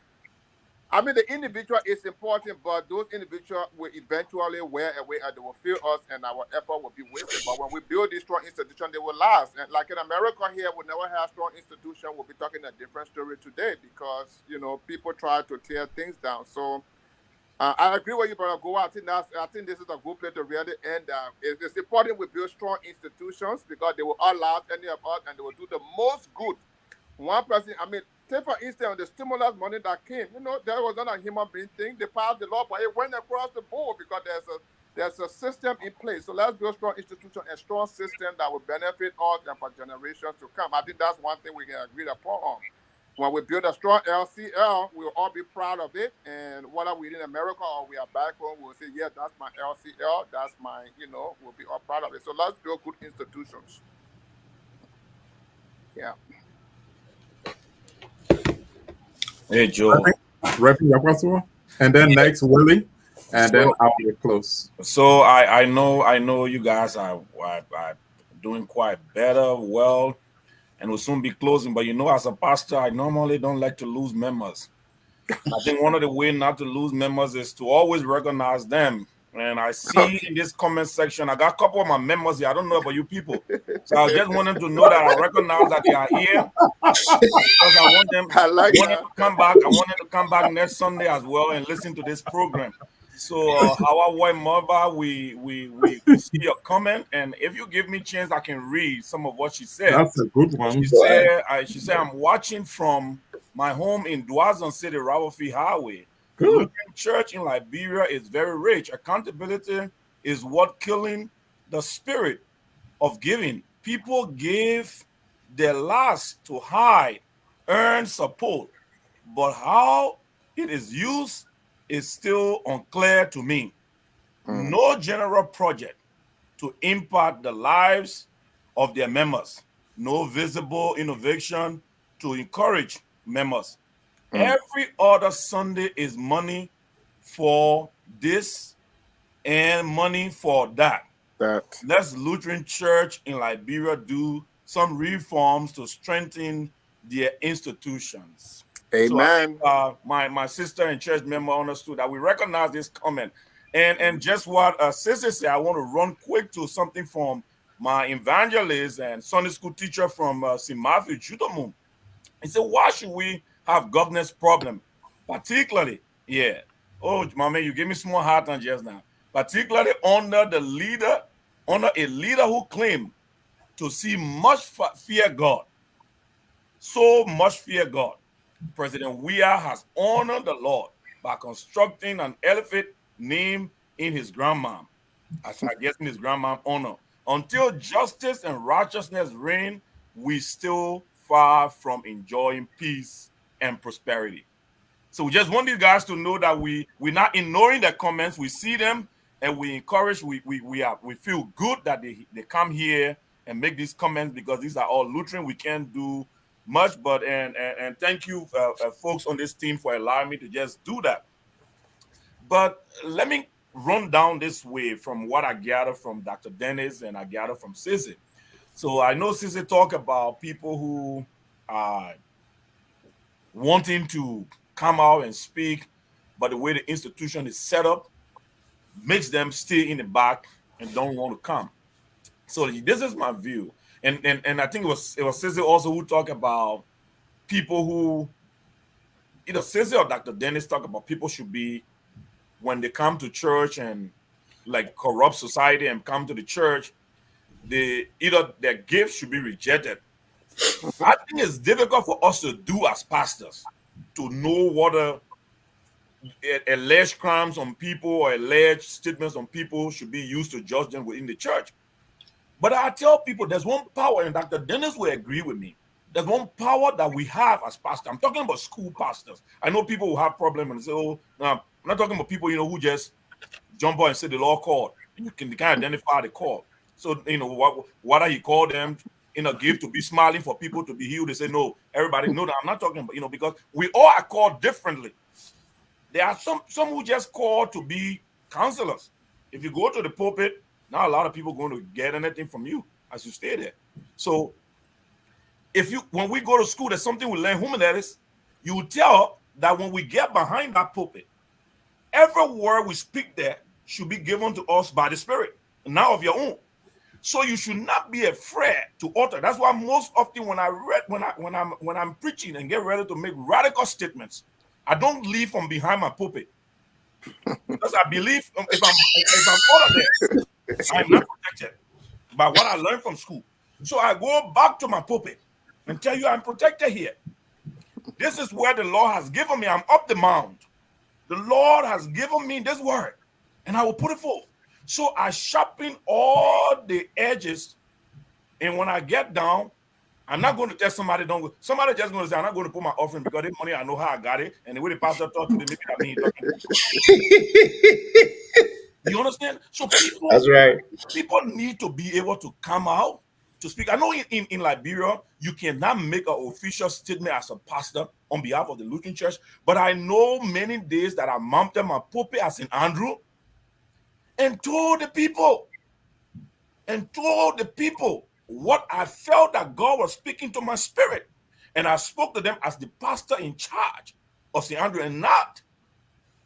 I mean, the individual is important, but those individuals will eventually wear away and they will fail us, and our effort will be wasted. But when we build these strong institutions, they will last. And like in America here, we never have strong institutions. We'll be talking a different story today, because, you know, people try to tear things down. So I agree with you, brother Goa. I think this is a good place to really end. It's important we build strong institutions, because they will outlast any of us and they will do the most good. One person, I mean, take for instance, the stimulus money that came, you know, that was not a human being thing. They passed the law, but it went across the board because there's a system in place. So let's build strong institutions and strong system that will benefit us and for generations to come. I think that's one thing we can agree upon. When we build a strong LCL, we'll all be proud of it. And whether we're in America or we are back home, we'll say, yeah, that's my LCL. That's my, you know, we'll be all proud of it. So let's build good institutions. Yeah. Hey, Joe. Reverend Yakwasua, and then next Willie, and then I'll be close. So I know you guys are doing quite better, well, and will soon be closing. But you know, as a pastor, I normally don't like to lose members. I think one of the ways not to lose members is to always recognize them. And I see in this comment section, I got a couple of my members here. I don't know about you people. So I just want them to know that I recognize that they are here. Because I want them, to come back. I want them to come back next Sunday as well and listen to this program. So our white mother, we see your comment, and if you give me chance, I can read some of what she said. That's a good one. She said, I'm watching from my home in Dwazon City, Rawofi Highway. The Lutheran Church in Liberia is very rich. Accountability is what killing the spirit of giving. People give their last to hide, earn support, but how it is used is still unclear to me. No general project to impact the lives of their members. No visible innovation to encourage members. Every other Sunday is money for this and money for that. Let's Lutheran Church in Liberia do some reforms to strengthen their institutions. Amen. So my sister and church member understood that we recognize this comment. And just what Sister said, I want to run quick to something from my evangelist and Sunday school teacher from St. Matthew, Judomum. He said, why should we have governance problem? Particularly, oh, my man, you gave me small heart on just now. Particularly under a leader who claimed to see much fear God. So much fear God. President Weah has honored the Lord by constructing an elephant named in his grandmom, as I guess in his grandmom honor. Until justice and righteousness reign, we still far from enjoying peace and prosperity. So we just want you guys to know that we're not ignoring the comments. We see them and we encourage. We feel good that they come here and make these comments, because these are all Lutheran. We can't do much, but and thank you, folks on this team, for allowing me to just do that. But let me run down this way from what I gather from Dr. Dennis and I gather from Sissy. So I know Sissy talk about people who are wanting to come out and speak, but the way the institution is set up makes them stay in the back and don't want to come. So this is my view, and I think it was Sissy also who talked about people who, either Sissy or Dr. Dennis talk about people should be, when they come to church and like corrupt society and come to the church, they either their gifts should be rejected. I think it's difficult for us to do as pastors to know what alleged crimes on people or alleged statements on people should be used to judge them within the church. But I tell people there's one power, and Dr. Dennis will agree with me. There's one power that we have as pastors. I'm talking about school pastors. I know people who have problems and say, "Oh, no, I'm not talking about people, who just jump out and say the law called, and you can identify the call." So, whether he called them in a gift to be smiling for people to be healed, they say, "No, everybody know that." I'm not talking about, because we all are called differently. There are some who just called to be counselors. If you go to the pulpit, not a lot of people going to get anything from you as you stay there. So when we go to school, there's something we learn, humanities. You will tell that when we get behind that pulpit, every word we speak there should be given to us by the Spirit, not of your own. So you should not be afraid to utter. That's why most often when I'm preaching and get ready to make radical statements, I don't leave from behind my pulpit, because I believe if I'm out of there, I'm not protected by what I learned from school. So I go back to my pulpit and tell you I'm protected here. This is where the Lord has given me. I'm up the mound. The Lord has given me this word, and I will put it forth. So I sharpen all the edges, and when I get down, I'm not going to tell somebody don't go. Somebody just going to say, I'm not going to put my offering because this money, I know how I got it, and the way the pastor talked to them, maybe that means you understand? So That's right. people need to be able to come out to speak. I know in Liberia, you cannot make an official statement as a pastor on behalf of the Lutheran Church, but I know many days that I mounted my pulpit at St. Andrew and told the people what I felt that God was speaking to my spirit. And I spoke to them as the pastor in charge of St. Andrew and not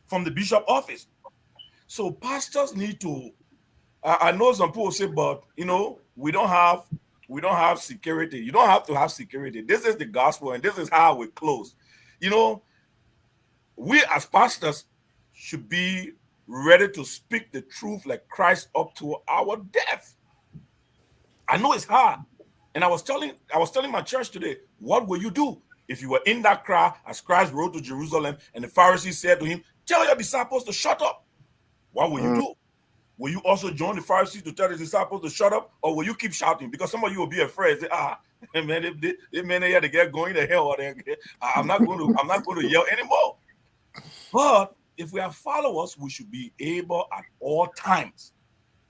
from the bishop office. So pastors need to, I know some people say, but we don't have security. You don't have to have security. This is the gospel, and this is how we close. We as pastors should be ready to speak the truth like Christ up to our death. I know it's hard. And I was telling my church today, what will you do if you were in that crowd as Christ rode to Jerusalem and the Pharisees said to him, tell your disciples to shut up? What will you do? Will you also join the Pharisees to tell the disciples to shut up, or will you keep shouting? Because some of you will be afraid. Say, man, if men here to get going to hell, I'm not going to yell anymore. But if we are followers, we should be able at all times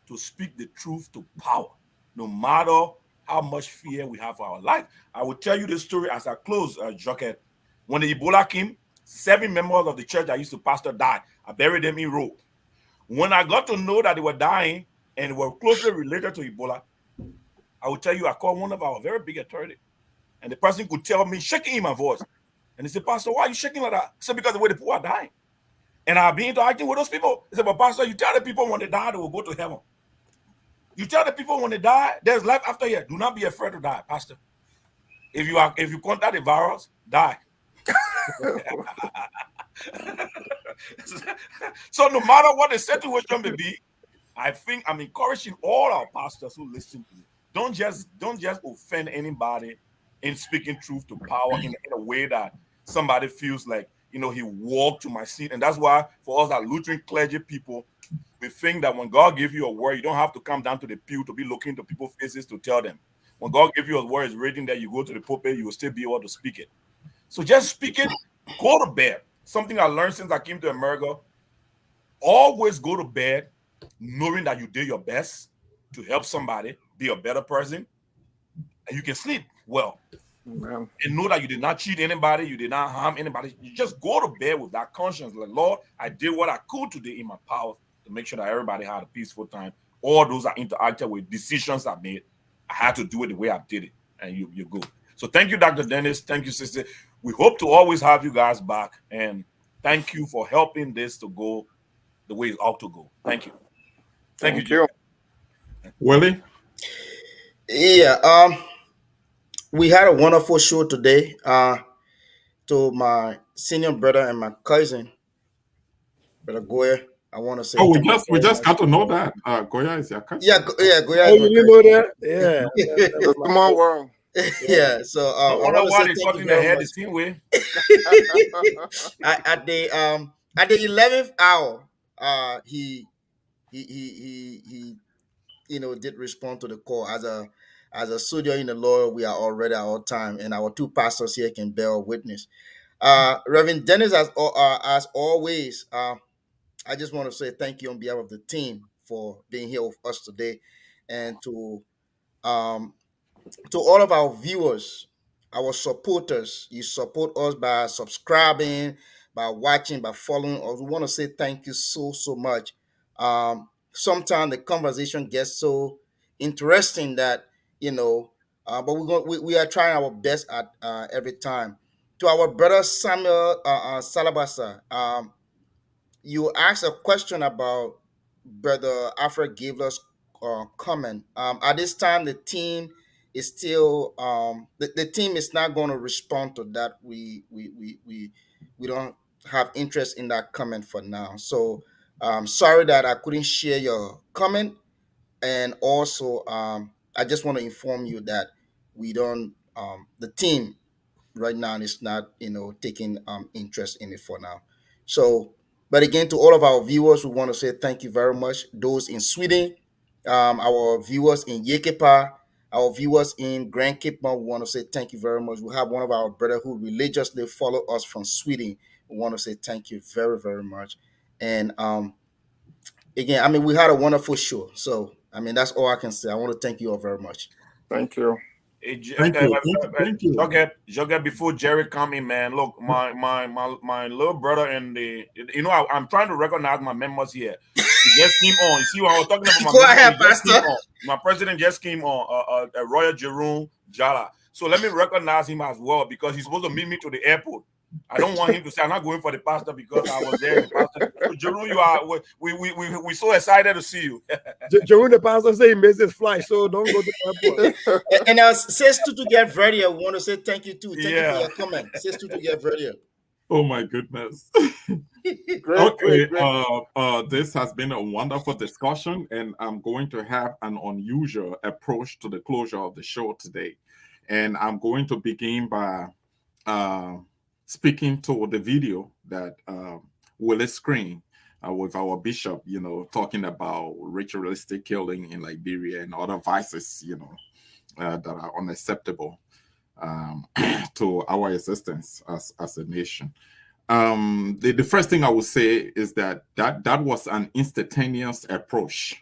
to speak the truth to power, no matter how much fear we have for our life. I will tell you this story as I close, Jocket. When the Ebola came, 7 members of the church I used to pastor died. I buried them in rope. When I got to know that they were dying and were closely related to Ebola, I will tell you, I called one of our very big authority. And the person could tell me, shaking in my voice. And he said, Pastor, why are you shaking like that? I said, because the way the people are dying. And I've been interacting with those people. He said, but Pastor, you tell the people when they die, they will go to heaven. You tell the people when they die, there's life after here. Do not be afraid to die, Pastor. If you contact the virus, die. So no matter what the situation may be, I think I'm encouraging all our pastors who listen to me. Don't just offend anybody in speaking truth to power in a way that somebody feels like, he walked to my seat. And that's why for us as Lutheran clergy people, we think that when God gives you a word, you don't have to come down to the pew to be looking to people's faces to tell them. When God gives you a word, it's written that you go to the pulpit, you will still be able to speak it. So just speak it, go to bed. Something I learned since I came to America, always go to bed knowing that you did your best to help somebody be a better person, and you can sleep well. Amen. And know that you did not cheat anybody, you did not harm anybody. You just go to bed with that conscience, like, Lord, I did what I could today in my power to make sure that everybody had a peaceful time. All those I interacted with, decisions I made, I had to do it the way I did it, and you're good. So thank you, Dr. Dennis. Thank you, sister. We hope to always have you guys back, and thank you for helping this to go the way it ought to go. Thank you. Thank you. Willie? Yeah. We had a wonderful show today. To my senior brother and my cousin, Brother Goya, I want to say Oh, thank you we very just much. got to know that. Goya is your cousin. Yeah, Goya Oh, is my you didn't know cousin. that? Yeah. It's a small world. Yeah, so No I wonder want to why say they thank you talking their very head much. the same way. At the 11th hour, he did respond to the call. As a soldier in the Lord, we are already at our time, and our two pastors here can bear witness. Reverend Dennis, as always, I just want to say thank you on behalf of the team for being here with us today, and um, to all of our viewers, our supporters. You support us by subscribing, by watching, by following us. We want to say thank you so much. Sometimes the conversation gets so interesting that but we are trying our best at every time. To our brother Samuel Salabasa, you asked a question about Brother Alfred gave us comment. At this time, the team is still the team is not going to respond to that. We don't have interest in that comment for now. So sorry that I couldn't share your comment, and also I just want to inform you that we don't the team right now is not taking interest in it for now. So but again, to all of our viewers, we want to say thank you very much. Those in Sweden, our viewers in Yekepa, our viewers in Grand Cape Mount, we want to say thank you very much. We have one of our brother who religiously follow us from Sweden. We want to say thank you very much. And again, I mean, we had a wonderful show. So I mean, that's all I can say. I want to thank you all very much. Thank you. Thank you. Joget, before Jerry come in, man, look, my little brother and I'm trying to recognize my members here. He just came on. You see, when I was talking about my Go members, ahead, he just came Pastor. on. My president just came on, Royal Jerome Jala. So let me recognize him as well, because he's supposed to meet me to the airport. I don't want him to say I'm not going for the pastor because I was there. The pastor. So Jerome, you are we so excited to see you. Jerome, the pastor say he missed his flight, so don't go to the airport. And says to get ready. I want to say thank you too. Thank you for your comment. Says to get ready. Oh my goodness. Great. This has been a wonderful discussion, and I'm going to have an unusual approach to the closure of the show today. And I'm going to begin by speaking to the video that Willie screened with our bishop, talking about ritualistic killing in Liberia and other vices, that are unacceptable to our existence as a nation. The first thing I would say is that was an instantaneous approach,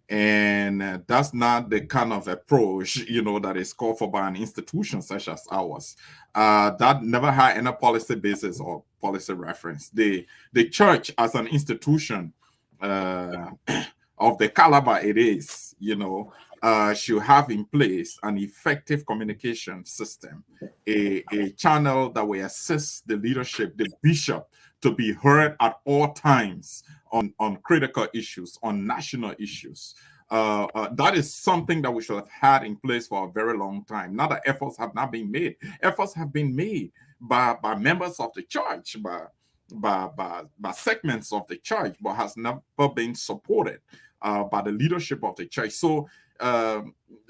and that's not the kind of approach that is called for by an institution such as ours. That never had any policy basis or policy reference. The church as an institution of the caliber it is, should have in place an effective communication system, a channel that will assist the leadership, the bishop, to be heard at all times on critical issues, on national issues. That is something that we should have had in place for a very long time. Now that efforts have not been made. Efforts have been made by members of the church, by segments of the church, but has never been supported by the leadership of the church. So,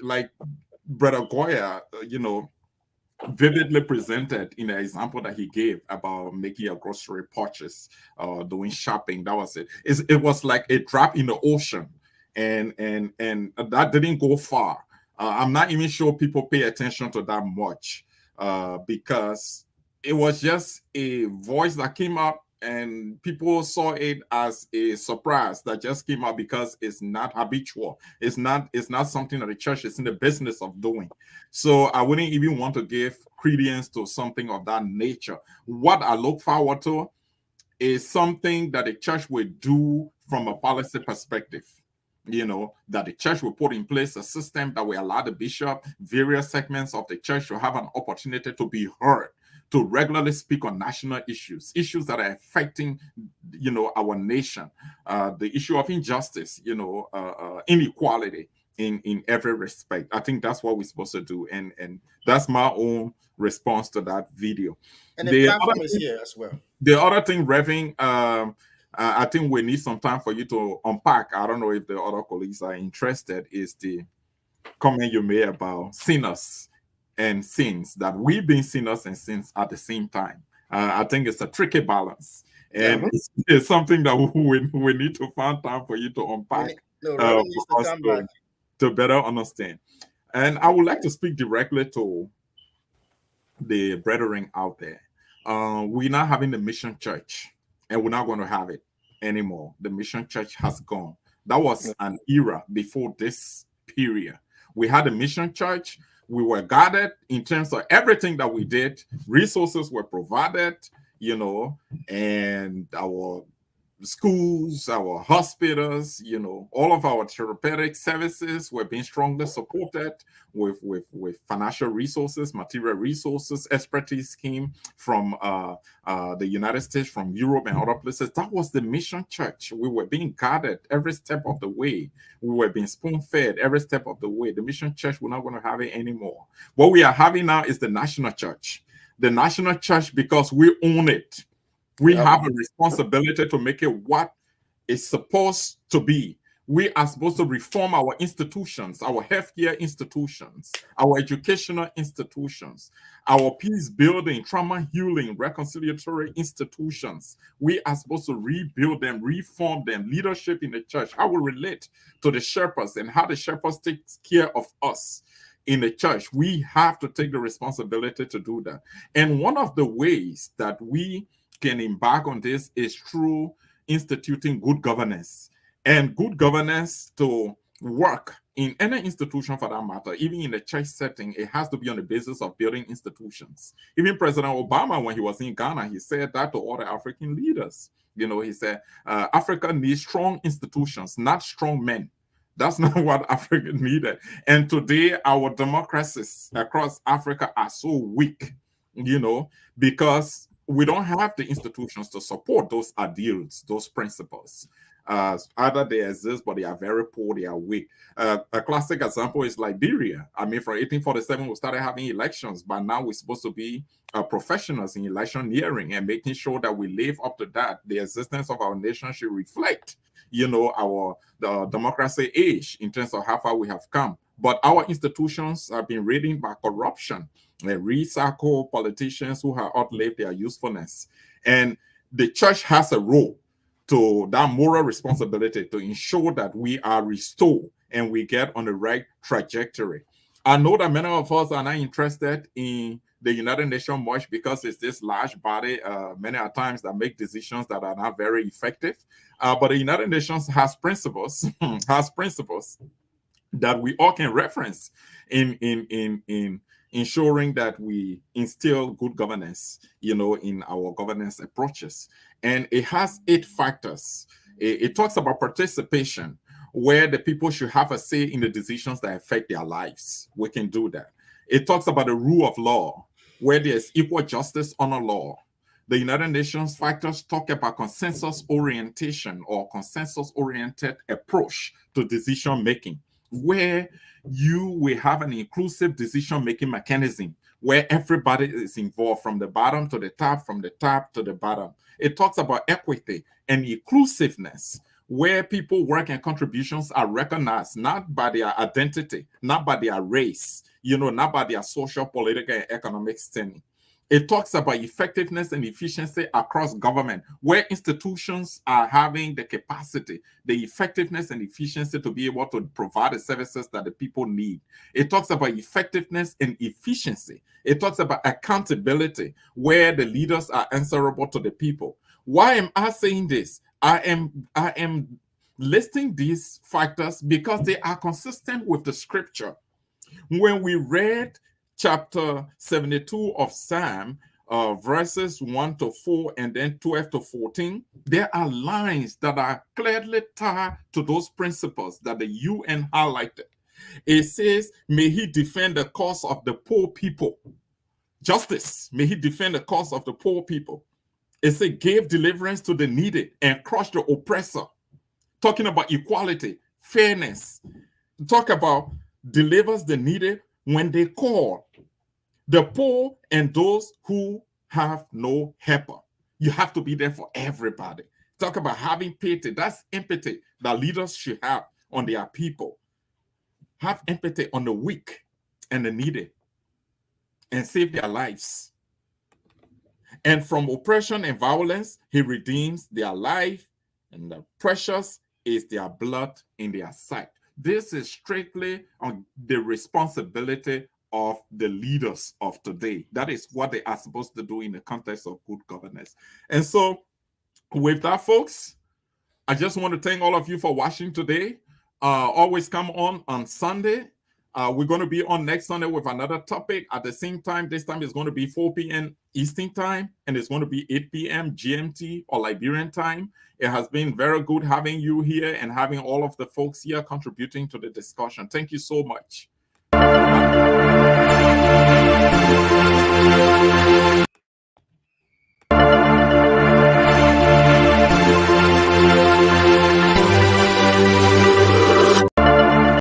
like Brother Goya, vividly presented in the example that he gave about making a grocery purchase, doing shopping. That was it. It was like a drop in the ocean, and that didn't go far. I'm not even sure people pay attention to that much, because it was just a voice that came up and people saw it as a surprise that just came out because it's not habitual. It's not something that the church is in the business of doing. So I wouldn't even want to give credence to something of that nature. What I look forward to is something that the church will do from a policy perspective. That the church will put in place a system that will allow the bishop, various segments of the church, to have an opportunity to be heard, to regularly speak on national issues that are affecting, our nation, the issue of injustice, inequality in every respect. I think that's what we're supposed to do, and that's my own response to that video. And the platform is here as well. The other thing, Reverend, I think we need some time for you to unpack. I don't know if the other colleagues are interested, is the comment you made about sinners and sins, that we've been sinners and sins at the same time. I think it's a tricky balance. And it's something that we need to find time for you to unpack to better understand. And I would like to speak directly to the brethren out there. We're not having the mission church, and we're not going to have it anymore. The mission church has gone. That was an era before this period. We had a mission church. We were guarded in terms of everything that we did. Resources were provided, and our schools, our hospitals, all of our therapeutic services were being strongly supported with financial resources, material resources. Expertise came from the United States, from Europe and other places. That was the mission church. We were being guarded every step of the way. We were being spoon-fed every step of the way. The mission church, we're not going to have it anymore. What we are having now is the national church. The national church, because we own it. We have a responsibility to make it what it's supposed to be. We are supposed to reform our institutions, our healthcare institutions, our educational institutions, our peace building, trauma healing, reconciliatory institutions. We are supposed to rebuild them, reform them. Leadership in the church, how we relate to the shepherds and how the shepherds take care of us in the church. We have to take the responsibility to do that. And one of the ways that we can embark on this is through instituting good governance. And good governance to work in any institution for that matter, even in the church setting, it has to be on the basis of building institutions. Even President Obama, when he was in Ghana, he said that to all the African leaders. He said, Africa needs strong institutions, not strong men. That's not what Africa needed. And today, our democracies across Africa are so weak, because we don't have the institutions to support those ideals, those principles. Either they exist, but they are very poor, they are weak. A classic example is Liberia. I mean, from 1847, we started having elections, but now we're supposed to be professionals in electioneering and making sure that we live up to that. The existence of our nation should reflect, the democracy age in terms of how far we have come. But our institutions have been ridden by corruption. They recycle politicians who have outlived their usefulness. And the church has a role to that moral responsibility to ensure that we are restored and we get on the right trajectory. I know that many of us are not interested in the United Nations much because it's this large body, many a times, that make decisions that are not very effective. But the United Nations has principles, that we all can reference in ensuring that we instill good governance, in our governance approaches. And it has 8 factors. It talks about participation, where the people should have a say in the decisions that affect their lives. We can do that. It talks about the rule of law, where there's equal justice under law. The United Nations factors talk about consensus orientation or consensus-oriented approach to decision making, where you will have an inclusive decision-making mechanism where everybody is involved from the bottom to the top, from the top to the bottom. It talks about equity and inclusiveness, where people work and contributions are recognized not by their identity, not by their race, not by their social, political, and economic standing. It talks about effectiveness and efficiency across government, where institutions are having the capacity, the effectiveness and efficiency to be able to provide the services that the people need. It talks about effectiveness and efficiency. It talks about accountability, where the leaders are answerable to the people, Why am I saying this? I am listing these factors because they are consistent with the scripture. When we read chapter 72 of Psalm, verses 1 to 4 and then 12 to 14, there are lines that are clearly tied to those principles that the UN highlighted. It says, may he defend the cause of the poor people. Justice, may he defend the cause of the poor people. It says, give deliverance to the needy and crush the oppressor. Talking about equality, fairness. Talk about delivers the needy when they call. The poor and those who have no helper. You have to be there for everybody. Talk about having pity. That's empathy that leaders should have on their people. Have empathy on the weak and the needy and save their lives. And from oppression and violence, he redeems their life, and the precious is their blood in their sight. This is strictly on the responsibility of the leaders of today. That is what they are supposed to do in the context of good governance. And so with that, folks, I just want to thank all of you for watching today. Always come on Sunday. We're going to be on next Sunday with another topic at the same time. This time is going to be 4 p.m. Eastern time, and it's going to be 8 p.m. GMT or Liberian time. It has been very good having you here and having all of the folks here contributing to the discussion. Thank you so much.